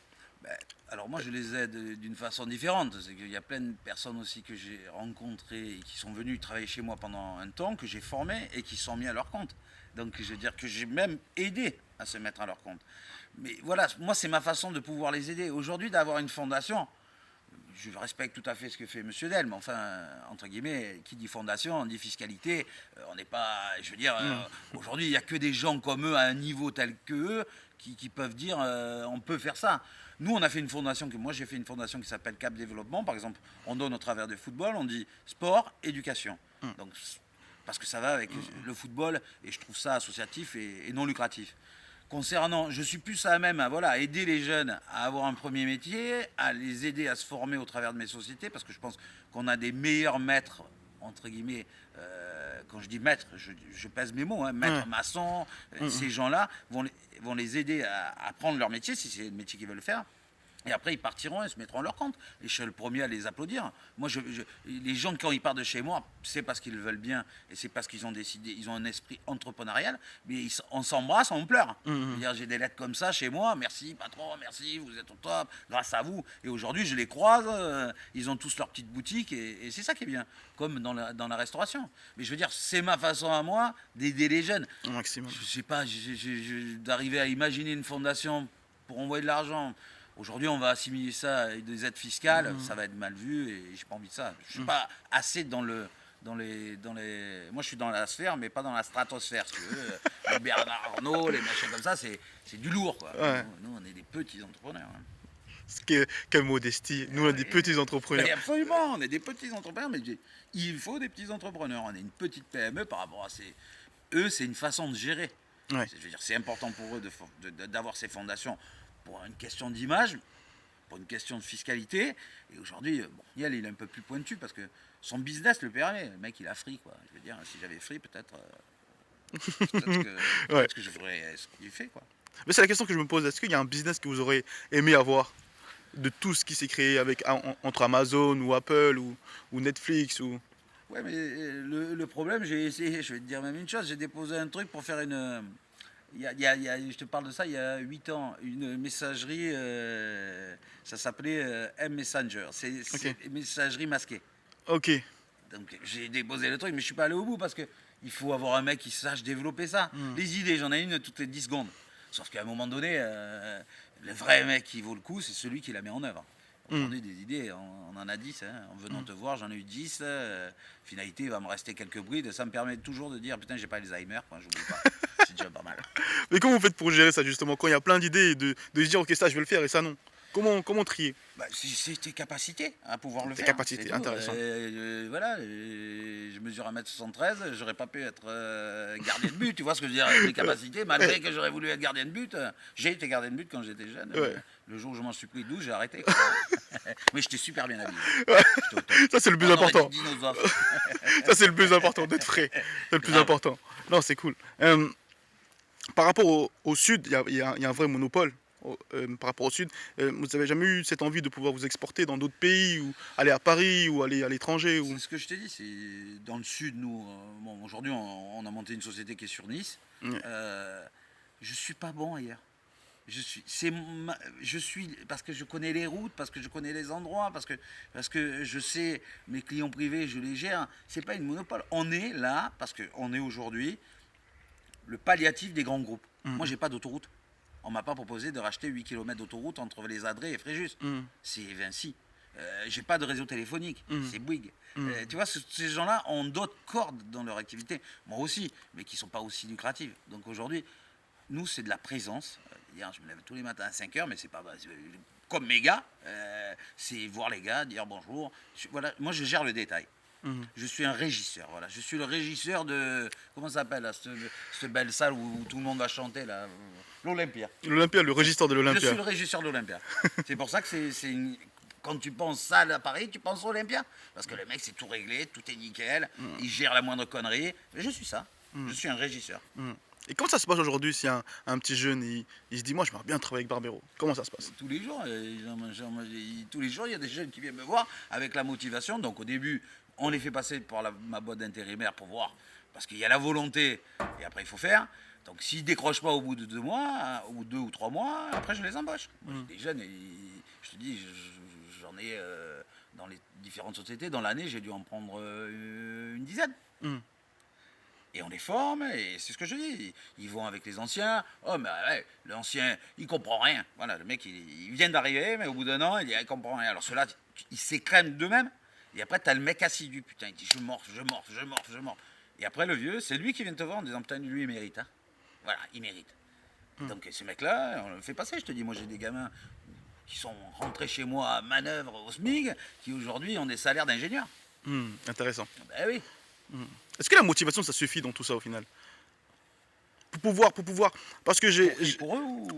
Ben, alors moi je les aide d'une façon différente. C'est qu'il y a plein de personnes aussi que j'ai rencontrées et qui sont venues travailler chez moi pendant un temps, que j'ai formées et qui sont mis à leur compte. Donc je veux dire que j'ai même aidé à se mettre à leur compte. Mais voilà, moi c'est ma façon de pouvoir les aider. Aujourd'hui d'avoir une fondation, je respecte tout à fait ce que fait Monsieur Del, mais enfin, entre guillemets, qui dit fondation, on dit fiscalité, on n'est pas, je veux dire, Hmm. aujourd'hui, il n'y a que des gens comme eux, à un niveau tel que eux, qui peuvent dire, on peut faire ça. Nous, on a fait une fondation, moi j'ai fait une fondation qui s'appelle Cap Développement, par exemple, on donne au travers du football, on dit sport, éducation. Hmm. Donc, parce que ça va avec le football, et je trouve ça associatif et non lucratif. Concernant, je suis plus à même à voilà, aider les jeunes à avoir un premier métier, à les aider à se former au travers de mes sociétés, parce que je pense qu'on a des meilleurs maîtres, entre guillemets, quand je dis maître, je pèse mes mots, hein, maître Ouais. maçon, Hmm, hmm. ces gens-là vont les aider à apprendre leur métier, si c'est le métier qu'ils veulent faire. Et après, ils partiront et se mettront à leur compte. Et je suis le premier à les applaudir. Moi, les gens, quand ils partent de chez moi, c'est parce qu'ils le veulent bien et c'est parce qu'ils ont décidé, ils ont un esprit entrepreneurial. Mais on s'embrasse, on pleure. Hmm, Je veux hmm. dire, j'ai des lettres comme ça chez moi. Merci, patron, merci, vous êtes au top, grâce à vous. Et aujourd'hui, je les croise. Ils ont tous leur petite boutique et c'est ça qui est bien, comme dans la restauration. Mais je veux dire, c'est ma façon à moi d'aider les jeunes. Au maximum. Je sais pas, d'arriver à imaginer une fondation pour envoyer de l'argent. Aujourd'hui, on va assimiler ça avec des aides fiscales, Hmm, ça va être mal vu et j'ai pas envie de ça. Je suis hmm. pas assez dans les. Moi, je suis dans la sphère, mais pas dans la stratosphère. Si tu veux. Les Bernard Arnault, les machins comme ça, c'est du lourd, quoi. Ouais. Nous, on est des petits entrepreneurs, hein. Quelle modestie. Nous, on est des petits entrepreneurs. Mais absolument, on est des petits entrepreneurs, mais il faut des petits entrepreneurs. On est une petite PME par rapport à ces. Eux, c'est une façon de gérer. Ouais. Je veux dire, c'est important pour eux d'avoir ces fondations pour une question d'image, pour une question de fiscalité. Et aujourd'hui, bon, Niel, il est un peu plus pointu parce que son business le permet. Le mec, il a free, quoi. Je veux dire, si j'avais free, peut-être Ouais. que je ferais ce qu'il fait, quoi. Mais c'est la question que je me pose. Est-ce qu'il y a un business que vous aurez aimé avoir de tout ce qui s'est créé entre Amazon ou Apple ou Netflix ou... Ouais, mais le problème, j'ai essayé, je vais te dire même une chose, j'ai déposé un truc pour faire une. Je te parle de ça il y a 8 ans, une messagerie, ça s'appelait M-Messenger, c'est Ok. messagerie masquée. Ok. Donc j'ai déposé le truc, mais je suis pas allé au bout parce que il faut avoir un mec qui sache développer ça. Hmm. Les idées, j'en ai une toutes les 10 secondes. Sauf qu'à un moment donné, le vrai mec qui vaut le coup, c'est celui qui la met en œuvre. Aujourd'hui, des idées, on en a 10. Hein. En venant te voir, j'en ai eu 10. Finalité, il va me rester quelques brides. Ça me permet toujours de dire, putain, j'ai pas Alzheimer, quoi, j'oublie pas. C'est déjà pas mal. Mais comment vous faites pour gérer ça justement quand il y a plein d'idées et de se dire ok ça je vais le faire et ça non? Comment trier? Bah, c'est tes capacités à pouvoir le Tes faire. capacités, C'est tout. intéressant. Voilà, je mesure 1m73, j'aurais pas pu être gardien de but, tu vois ce que je veux dire, avec mes capacités, malgré que j'aurais voulu être gardien de but. J'ai été gardien de but quand j'étais jeune. Ouais. Le jour où je m'en suis pris 12, j'ai arrêté. Quoi. Mais j'étais super bien habillé. J'étais au top. Ça c'est le plus On aurait important. dit dinosaure. Ça c'est le plus important d'être frais. C'est le plus Grave. important. Non c'est cool. Par rapport au sud, il y a un vrai monopole. Par rapport au sud, vous n'avez jamais eu cette envie de pouvoir vous exporter dans d'autres pays ou aller à Paris ou aller à l'étranger ou... C'est ce que je t'ai dit, c'est dans le sud, nous, bon, aujourd'hui on a monté une société qui est sur Nice. Ouais. Je suis pas bon ailleurs. Je suis parce que je connais les routes, parce que je connais les endroits, parce que je sais mes clients privés, je les gère. C'est pas une monopole. On est là parce qu'on est aujourd'hui le palliatif des grands groupes. Moi, j'ai pas d'autoroute. On m'a pas proposé de racheter 8 km d'autoroute entre les Adrets et Fréjus. C'est Vinci. J'ai pas de réseau téléphonique. C'est Bouygues. Tu vois, ces gens-là ont d'autres cordes dans leur activité. Moi aussi, mais qui sont pas aussi lucratives. Donc aujourd'hui, nous, c'est de la présence. Hier, je me lève tous les matins à 5h, mais c'est pas comme mes gars. C'est voir les gars, dire bonjour. Voilà, moi, je gère le détail. Je suis un régisseur, voilà. Je suis le régisseur de... Comment ça s'appelle, là, cette belle salle où tout le monde va chanter, là, l'Olympia. L'Olympia, le régisseur de Je l'Olympia. suis le régisseur de l'Olympia. C'est pour ça que quand tu penses salle à Paris, tu penses Olympia. Parce que le mec, c'est tout réglé, tout est nickel, il gère la moindre connerie. Mais je suis ça. Je suis un régisseur. Et comment ça se passe aujourd'hui si un petit jeune il se dit moi j'aimerais bien travailler avec Barbero? Comment ça se passe? Tous les jours, tous les jours, il y a des jeunes qui viennent me voir avec la motivation. Donc au début, on les fait passer par ma boîte d'intérimaire pour voir, parce qu'il y a la volonté et après il faut faire. Donc s'ils décrochent pas au bout de 2 mois, ou 2 ou 3 mois, après je les embauche. Moi, j'ai des jeunes, et je te dis, j'en ai dans les différentes sociétés, dans l'année, j'ai dû en prendre une dizaine. Et on les forme, et c'est ce que je dis. Ils vont avec les anciens. Oh, mais ouais, l'ancien, il comprend rien. Voilà, le mec, il vient d'arriver, mais au bout d'un an, il comprend rien. Alors ceux-là, ils s'écrèment d'eux-mêmes. Et après, t'as le mec assidu. Putain, il dit je mords. Et après, le vieux, c'est lui qui vient te voir en disant putain, lui, il mérite. Hein. Voilà, il mérite. Donc ce mec-là, on le fait passer. Je te dis, moi, j'ai des gamins qui sont rentrés chez moi à manœuvre au SMIG, qui aujourd'hui ont des salaires d'ingénieurs. Intéressant. Ben oui. Est-ce que la motivation ça suffit dans tout ça au final? Pour pouvoir, parce que Pour eux ou...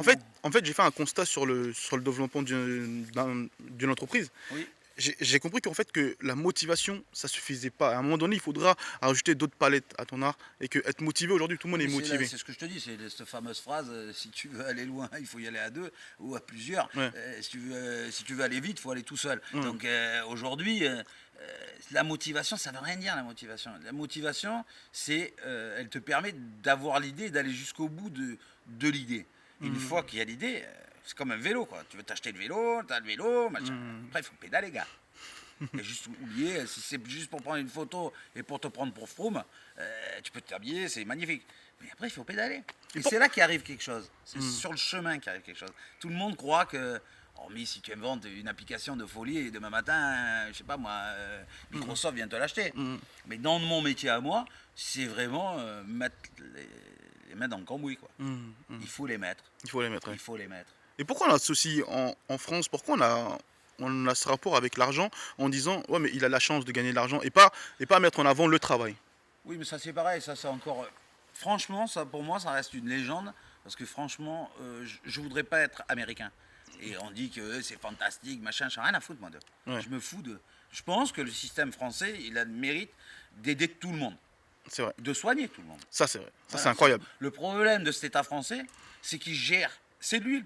en fait j'ai fait un constat sur le développement d'une entreprise. Oui. J'ai compris qu'en fait que la motivation ça suffisait pas. À un moment donné il faudra rajouter d'autres palettes à ton art et que être motivé aujourd'hui tout le monde est motivé. C'est ce que je te dis, c'est cette fameuse phrase si tu veux aller loin, il faut y aller à deux ou à plusieurs. Ouais. Si tu veux aller vite, il faut aller tout seul. Donc aujourd'hui, la motivation, ça ne veut rien dire la motivation. La motivation, c'est, elle te permet d'avoir l'idée et d'aller jusqu'au bout de l'idée. Une fois qu'il y a l'idée, c'est comme un vélo, quoi. Tu veux t'acheter le vélo, tu as le vélo, machin. Après, il faut pédaler, gars. Et juste oublier, si c'est juste pour prendre une photo et pour te prendre pour Froome, tu peux t'habiller, c'est magnifique. Mais après, il faut pédaler. Et c'est là qu'il arrive quelque chose. C'est sur le chemin qu'il arrive quelque chose. Tout le monde croit que, hormis si tu inventes une application de folie et demain matin, je sais pas moi, Microsoft vient te l'acheter. Mais dans mon métier à moi, c'est vraiment mettre les mains dans le cambouis, quoi. Il faut les mettre. Il faut les mettre. Ouais. Il faut les mettre. Et pourquoi on a ceci en France? Pourquoi on a ce rapport avec l'argent en disant ouais mais il a la chance de gagner de l'argent et pas mettre en avant le travail? Oui, mais ça c'est pareil, ça c'est encore... Franchement, ça pour moi, ça reste une légende, parce que franchement, je voudrais pas être américain. Et on dit que c'est fantastique, machin, j'ai rien à foutre moi d'eux. Ouais. Je me fous de... Je pense que le système français, il a le mérite d'aider tout le monde, C'est vrai. de soigner tout le monde. Ça c'est vrai. Ça Voilà. c'est incroyable. Le problème de cet État français, c'est qu'il gère. C'est lui.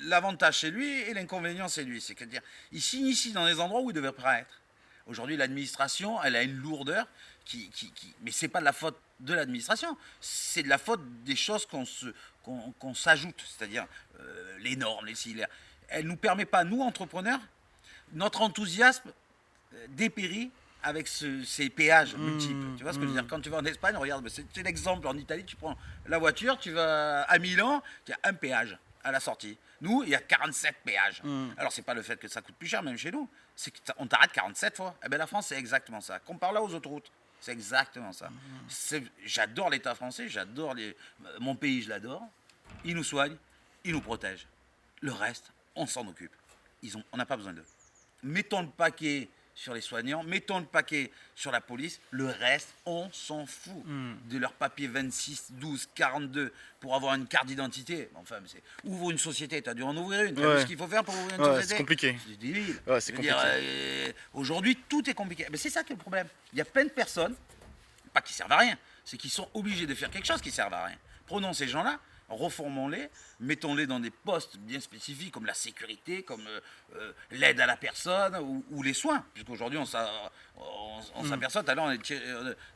L'avantage, c'est lui, et l'inconvénient, c'est lui. C'est-à-dire, il s'initie dans des endroits où il ne devrait pas être. Aujourd'hui, l'administration, elle a une lourdeur mais c'est pas de la faute de l'administration, c'est de la faute des choses qu'on s'ajoute, c'est-à-dire les normes, les cilières. Elle ne nous permet pas, nous, entrepreneurs, notre enthousiasme dépérit avec ces péages multiples. Tu vois ce que je veux dire? Quand tu vas en Espagne, regarde, c'est l'exemple. En Italie, tu prends la voiture, tu vas à Milan, il y a un péage à la sortie. Nous, il y a 47 péages. Alors, c'est pas le fait que ça coûte plus cher, même chez nous, c'est qu'on t'arrête 47 fois. Eh bien, la France, c'est exactement ça. Compare-la aux autoroutes. C'est exactement ça. J'adore l'État français, mon pays, je l'adore. Il nous soigne, il nous protège. Le reste, on s'en occupe. On n'a pas besoin d'eux. Mettons le paquet sur les soignants, mettons le paquet sur la police, le reste, on s'en fout de leur papier 26, 12, 42 pour avoir une carte d'identité. Enfin, ouvre une société, tu as dû en ouvrir une, tu as vu ce qu'il faut faire pour ouvrir une société. C'est compliqué. C'est débile. Ouais, c'est compliqué. Aujourd'hui, tout est compliqué. Mais c'est ça qui est le problème. Il y a plein de personnes, pas qui servent à rien, c'est qu'ils sont obligés de faire quelque chose qui ne serve à rien. Prenons ces gens-là, reformons-les, mettons-les dans des postes bien spécifiques comme la sécurité, comme l'aide à la personne ou les soins. Puisqu'aujourd'hui, on s'aperçoit, tout à l'heure,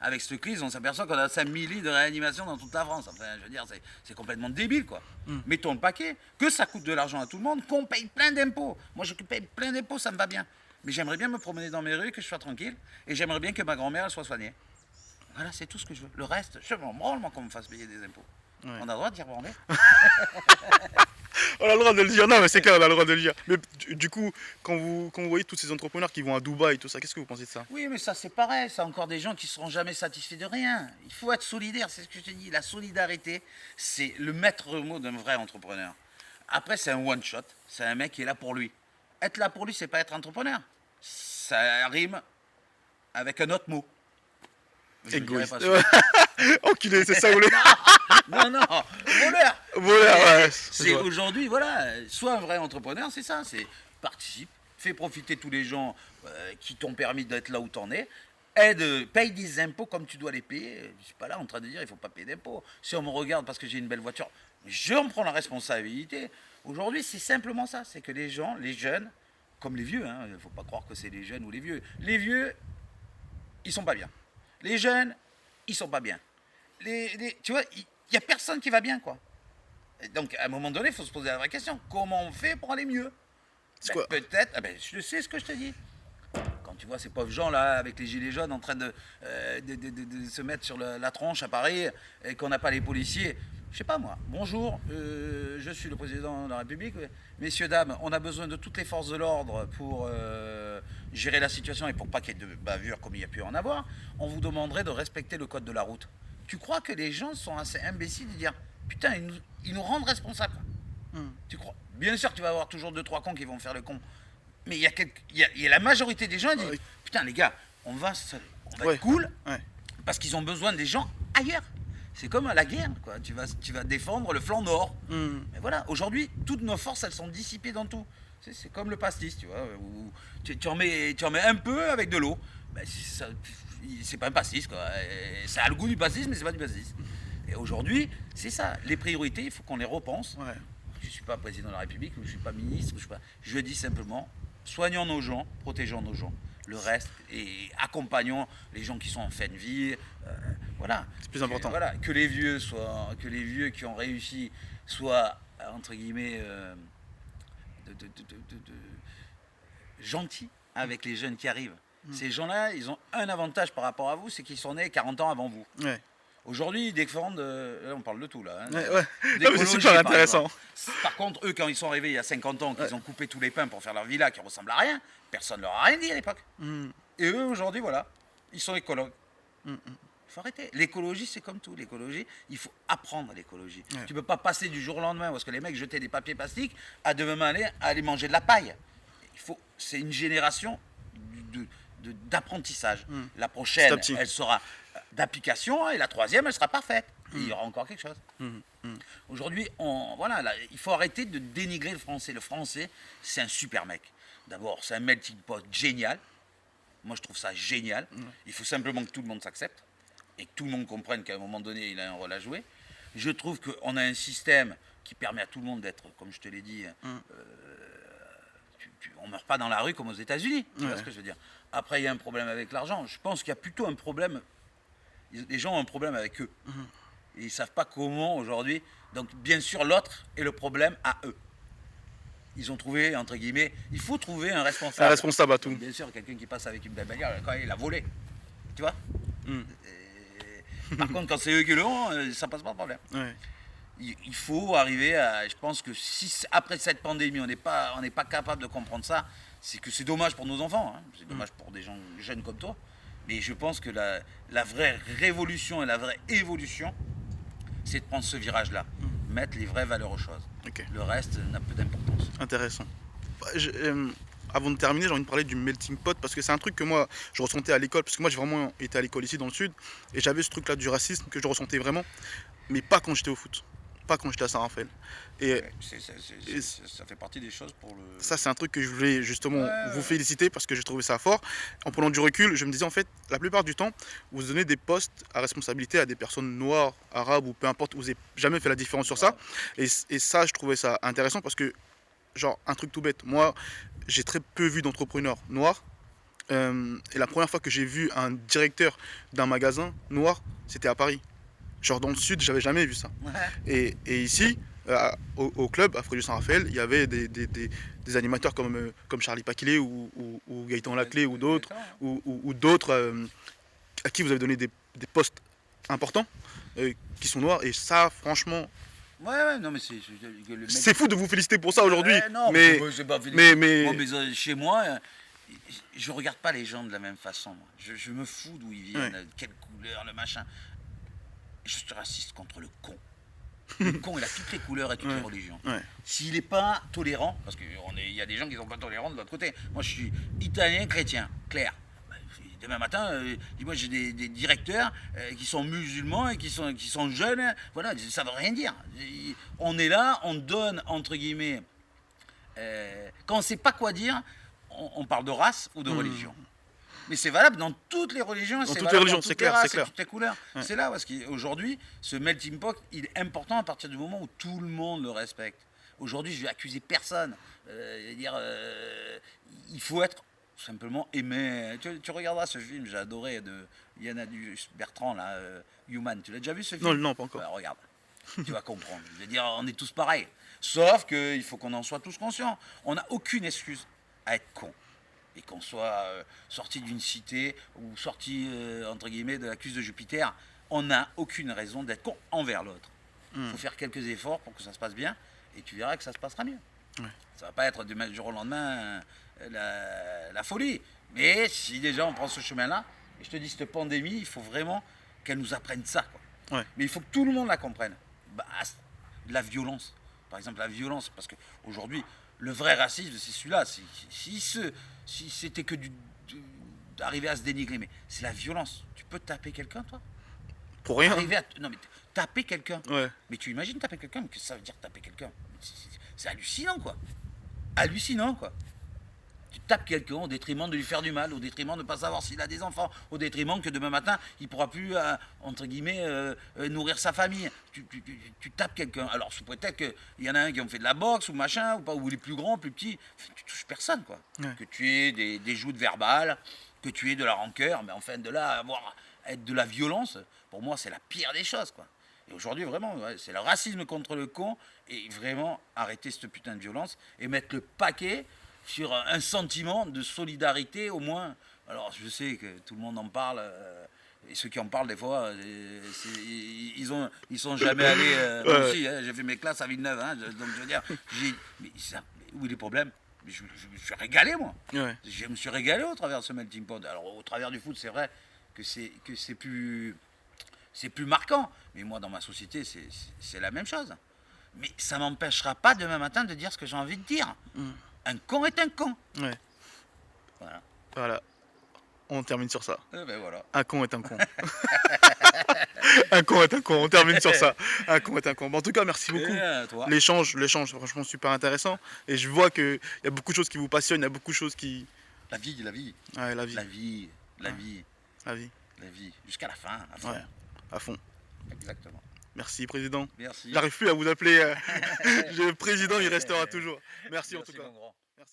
avec cette crise, on s'aperçoit qu'on a 5000 lits de réanimation dans toute la France. Enfin, je veux dire, c'est complètement débile, quoi. Mettons le paquet, que ça coûte de l'argent à tout le monde, qu'on paye plein d'impôts. Moi, je paye plein d'impôts, ça me va bien. Mais j'aimerais bien me promener dans mes rues, que je sois tranquille, et j'aimerais bien que ma grand-mère soit soignée. Voilà, c'est tout ce que je veux. Le reste, je m'en branle, moi, qu'on me fasse payer des impôts. Ouais. On a le droit de dire bon, on a le droit de le dire, non mais c'est clair, on a le droit de le dire. Mais du coup, quand vous voyez tous ces entrepreneurs qui vont à Dubaï et tout ça, qu'est-ce que vous pensez de ça? Oui, mais ça c'est pareil, c'est encore des gens qui ne seront jamais satisfaits de rien. Il faut être solidaire, c'est ce que je te dis. La solidarité, c'est le maître mot d'un vrai entrepreneur. Après, c'est un one shot, c'est un mec qui est là pour lui. Être là pour lui, c'est pas être entrepreneur. Ça rime avec un autre mot. Égoïste. Enculé, c'est ça vous voulez? Non, voleur. Voleur, ouais. C'est aujourd'hui, voilà, sois un vrai entrepreneur, c'est ça, c'est participe, fais profiter tous les gens qui t'ont permis d'être là où t'en es, aide, paye des impôts comme tu dois les payer. Je suis pas là en train de dire il faut pas payer d'impôts. Si on me regarde parce que j'ai une belle voiture, je en prends la responsabilité. Aujourd'hui, c'est simplement ça, c'est que les gens, les jeunes, comme les vieux, il ne faut pas croire que c'est les jeunes ou les vieux. Les vieux, ils sont pas bien. Les jeunes, ils sont pas bien. Tu vois, il n'y a personne qui va bien, quoi. Et donc, à un moment donné, il faut se poser la vraie question. Comment on fait pour aller mieux? Peut-être, je sais ce que je te dis. Quand tu vois ces pauvres gens là avec les gilets jaunes en train de se mettre sur la tronche à Paris et qu'on n'a pas les policiers, je sais pas moi, bonjour, je suis le président de la République, messieurs, dames, on a besoin de toutes les forces de l'ordre pour gérer la situation et pour pas qu'il y ait de bavures comme il y a pu en avoir, on vous demanderait de respecter le code de la route. Tu crois que les gens sont assez imbéciles de dire putain, ils nous rendent responsables? Tu crois? Bien sûr, tu vas avoir toujours 2-3 cons qui vont faire le con. Mais il y a la majorité des gens qui disent putain, les gars, on va être cool parce qu'ils ont besoin des gens ailleurs. C'est comme à la guerre, quoi. Tu vas défendre le flanc nord. Mais voilà, aujourd'hui, toutes nos forces, elles sont dissipées dans tout. C'est comme le pastis, tu vois, où tu en mets un peu avec de l'eau. Ben, c'est pas un pastis, quoi. Et ça a le goût du pastis, mais c'est pas du pastis. Et aujourd'hui, c'est ça. Les priorités, il faut qu'on les repense. Je ne suis pas président de la République, je ne suis pas ministre, je dis simplement, soignons nos gens, protégeons nos gens. Le reste, et accompagnons les gens qui sont en fin de vie. Voilà. C'est plus important. Voilà, que les vieux qui ont réussi soient, entre guillemets, gentils avec les jeunes qui arrivent. Ces gens-là, ils ont un avantage par rapport à vous, c'est qu'ils sont nés 40 ans avant vous. Aujourd'hui, ils défendent. Là, on parle de tout, là. C'est super intéressant. Par contre, eux, quand ils sont arrivés il y a 50 ans, qu'ils ont coupé tous les pins pour faire leur villa qui ressemble à rien, personne ne leur a rien dit à l'époque. Et eux, aujourd'hui, voilà, ils sont écologues. Il faut arrêter. L'écologie, c'est comme tout. L'écologie, il faut apprendre l'écologie. Tu ne peux pas passer du jour au lendemain, parce que les mecs jetaient des papiers plastiques, à demain aller manger de la paille. C'est une génération d'apprentissage. La prochaine, elle sera d'application, et la troisième, elle sera parfaite. Et il y aura encore quelque chose. Aujourd'hui, il faut arrêter de dénigrer le français. Le français, c'est un super mec. D'abord, c'est un melting pot génial. Moi, je trouve ça génial. Il faut simplement que tout le monde s'accepte et que tout le monde comprenne qu'à un moment donné, il a un rôle à jouer. Je trouve qu'on a un système qui permet à tout le monde d'être, comme je te l'ai dit, on ne meurt pas dans la rue comme aux États-Unis. Tu vois ce que je veux dire? Après, il y a un problème avec l'argent. Je pense qu'il y a plutôt un problème. Les gens ont un problème avec eux. Et ils ne savent pas comment aujourd'hui. Donc, bien sûr, l'autre est le problème à eux. Ils ont trouvé, entre guillemets, il faut trouver un Un responsable. responsable à tout. Donc, bien sûr, quelqu'un qui passe avec une belle bagnole, quand il a volé. Tu vois. Mm. Par contre, quand c'est eux qui le ont, ça passe pas de problème. Ouais. Il faut arriver à. Je pense que si après cette pandémie, on n'est pas capable de comprendre ça, c'est que c'est dommage pour nos enfants. Hein. C'est dommage pour des gens jeunes comme toi. Mais je pense que la vraie révolution et la vraie évolution, c'est de prendre ce virage-là. Mettre les vraies valeurs aux choses. Ok. Le reste n'a peu d'importance. Intéressant. Bah, avant de terminer, j'ai envie de parler du melting pot parce que c'est un truc que moi je ressentais à l'école, parce que moi j'ai vraiment été à l'école ici dans le sud et j'avais ce truc là du racisme que je ressentais vraiment, mais pas quand j'étais au foot, pas quand j'étais à Saint-Raphaël. Et Ouais, ça fait partie des choses pour le. ça c'est un truc que je voulais justement Ouais, vous ouais. féliciter parce que j'ai trouvé ça fort. En prenant du recul, je me disais en fait, la plupart du temps, vous donnez des postes à responsabilité à des personnes noires, arabes ou peu importe, vous n'avez jamais fait la différence sur ça. Et ça, je trouvais ça intéressant parce que, genre, un truc tout bête, moi, j'ai très peu vu d'entrepreneurs noirs. Et la première fois que j'ai vu un directeur d'un magasin noir, c'était à Paris. Genre dans le sud, j'avais jamais vu ça. Ouais. Et ici, au club, à Fréjus Saint-Raphaël, il y avait des animateurs comme Charlie Paquilé ou Gaëtan Laclé ou d'autres, ou d'autres à qui vous avez donné des postes importants qui sont noirs. Et ça, franchement, Ouais, non, mais le mec. c'est fou de vous féliciter pour ça aujourd'hui. Ouais, non, Mais, moi, c'est pas mais, Moi, chez moi, je regarde pas les gens de la même façon. Moi. Je me fous d'où ils viennent, Ouais. quelle couleur, le machin. Je suis raciste contre le con. Le con, il a toutes les couleurs et toutes les religions. ouais. S'il n'est pas tolérant, parce qu'il y a des gens qui sont pas tolérants de l'autre côté. Moi, je suis italien chrétien, clair. Bah, demain matin, moi j'ai des directeurs qui sont musulmans et qui sont jeunes. Voilà, ça veut rien dire. On est là, on donne, entre guillemets, quand on ne sait pas quoi dire, on parle de race ou de religion. Mais c'est valable dans toutes les religions, c'est toutes les valable religions, dans c'est toutes clair, les c'est races et clair. toutes les couleurs. Ouais. C'est là parce qu'aujourd'hui, ce melting pot, il est important à partir du moment où tout le monde le respecte. Aujourd'hui, je vais accuser personne. Il faut être simplement aimé. Tu regarderas ce film, j'ai adoré, de Yana Bertrand, là, Human. Tu l'as déjà vu ce film? Non, non, pas encore. Bah, regarde, tu vas comprendre. Je veux dire, on est tous pareils. Sauf qu'il faut qu'on en soit tous conscients. On n'a aucune excuse à être con. Et qu'on soit sorti d'une cité ou sorti, entre guillemets, de la cuisse de Jupiter, on n'a aucune raison d'être con envers l'autre. Il faut faire quelques efforts pour que ça se passe bien, et tu verras que ça se passera mieux. Ouais. Ça va pas être du jour au lendemain la folie. Mais si déjà on prend ce chemin-là, et je te dis, cette pandémie, il faut vraiment qu'elle nous apprenne ça. Quoi. Ouais. Mais il faut que tout le monde la comprenne. Bah, la violence, par exemple, la violence, parce qu'aujourd'hui, le vrai racisme, c'est celui-là. Si c'était que d'arriver à se dénigrer, mais c'est la violence. Tu peux taper quelqu'un, toi? Pour rien. Non, mais taper quelqu'un. Ouais. Mais tu imagines taper quelqu'un, mais qu'est-ce que ça veut dire taper quelqu'un? C'est hallucinant, quoi. Hallucinant, quoi. Tu tapes quelqu'un au détriment de lui faire du mal, au détriment de ne pas savoir s'il a des enfants, au détriment que demain matin, il ne pourra plus, entre guillemets, nourrir sa famille. Tu tapes quelqu'un. Alors, sous prétexte qu'il y en a un qui ont fait de la boxe ou machin, ou pas, ou il est plus grand, plus petit, tu touches personne, quoi. Ouais. Que tu aies des joutes verbales, que tu aies de la rancœur, mais enfin, de là être de la violence, pour moi, c'est la pire des choses, quoi. Et aujourd'hui, vraiment, ouais, c'est le racisme contre le con, et vraiment arrêter cette putain de violence et mettre le paquet sur un sentiment de solidarité au moins. Alors je sais que tout le monde en parle, et ceux qui en parlent des fois, ils sont jamais allés. Moi aussi, hein, j'ai fait mes classes à Villeneuve, hein, donc je veux dire, mais où est le problème? Mais je me suis régalé, moi. Ouais. Je me suis régalé au travers de ce melting pot. Alors au travers du foot, c'est vrai que c'est plus marquant, mais moi dans ma société, c'est la même chose. Mais ça m'empêchera pas demain matin de dire ce que j'ai envie de dire. Un con est un con. Ouais. Voilà. Voilà. On termine sur ça. Eh ben voilà. Un con est un con. Un con est un con. On termine sur ça. Un con est un con. Bon, en tout cas, merci beaucoup. Et à toi. L'échange, franchement, super intéressant. Et je vois qu'il y a beaucoup de choses qui vous passionnent. Il y a beaucoup de choses qui. La vie, Ouais, la vie. la vie, la Ouais. vie, La vie. la vie. Jusqu'à la fin. À fond. Ouais. À fond. Exactement. Merci, président. Merci. J'arrive plus à vous appeler. Le président, il restera toujours. Merci en tout cas. mon grand. Merci.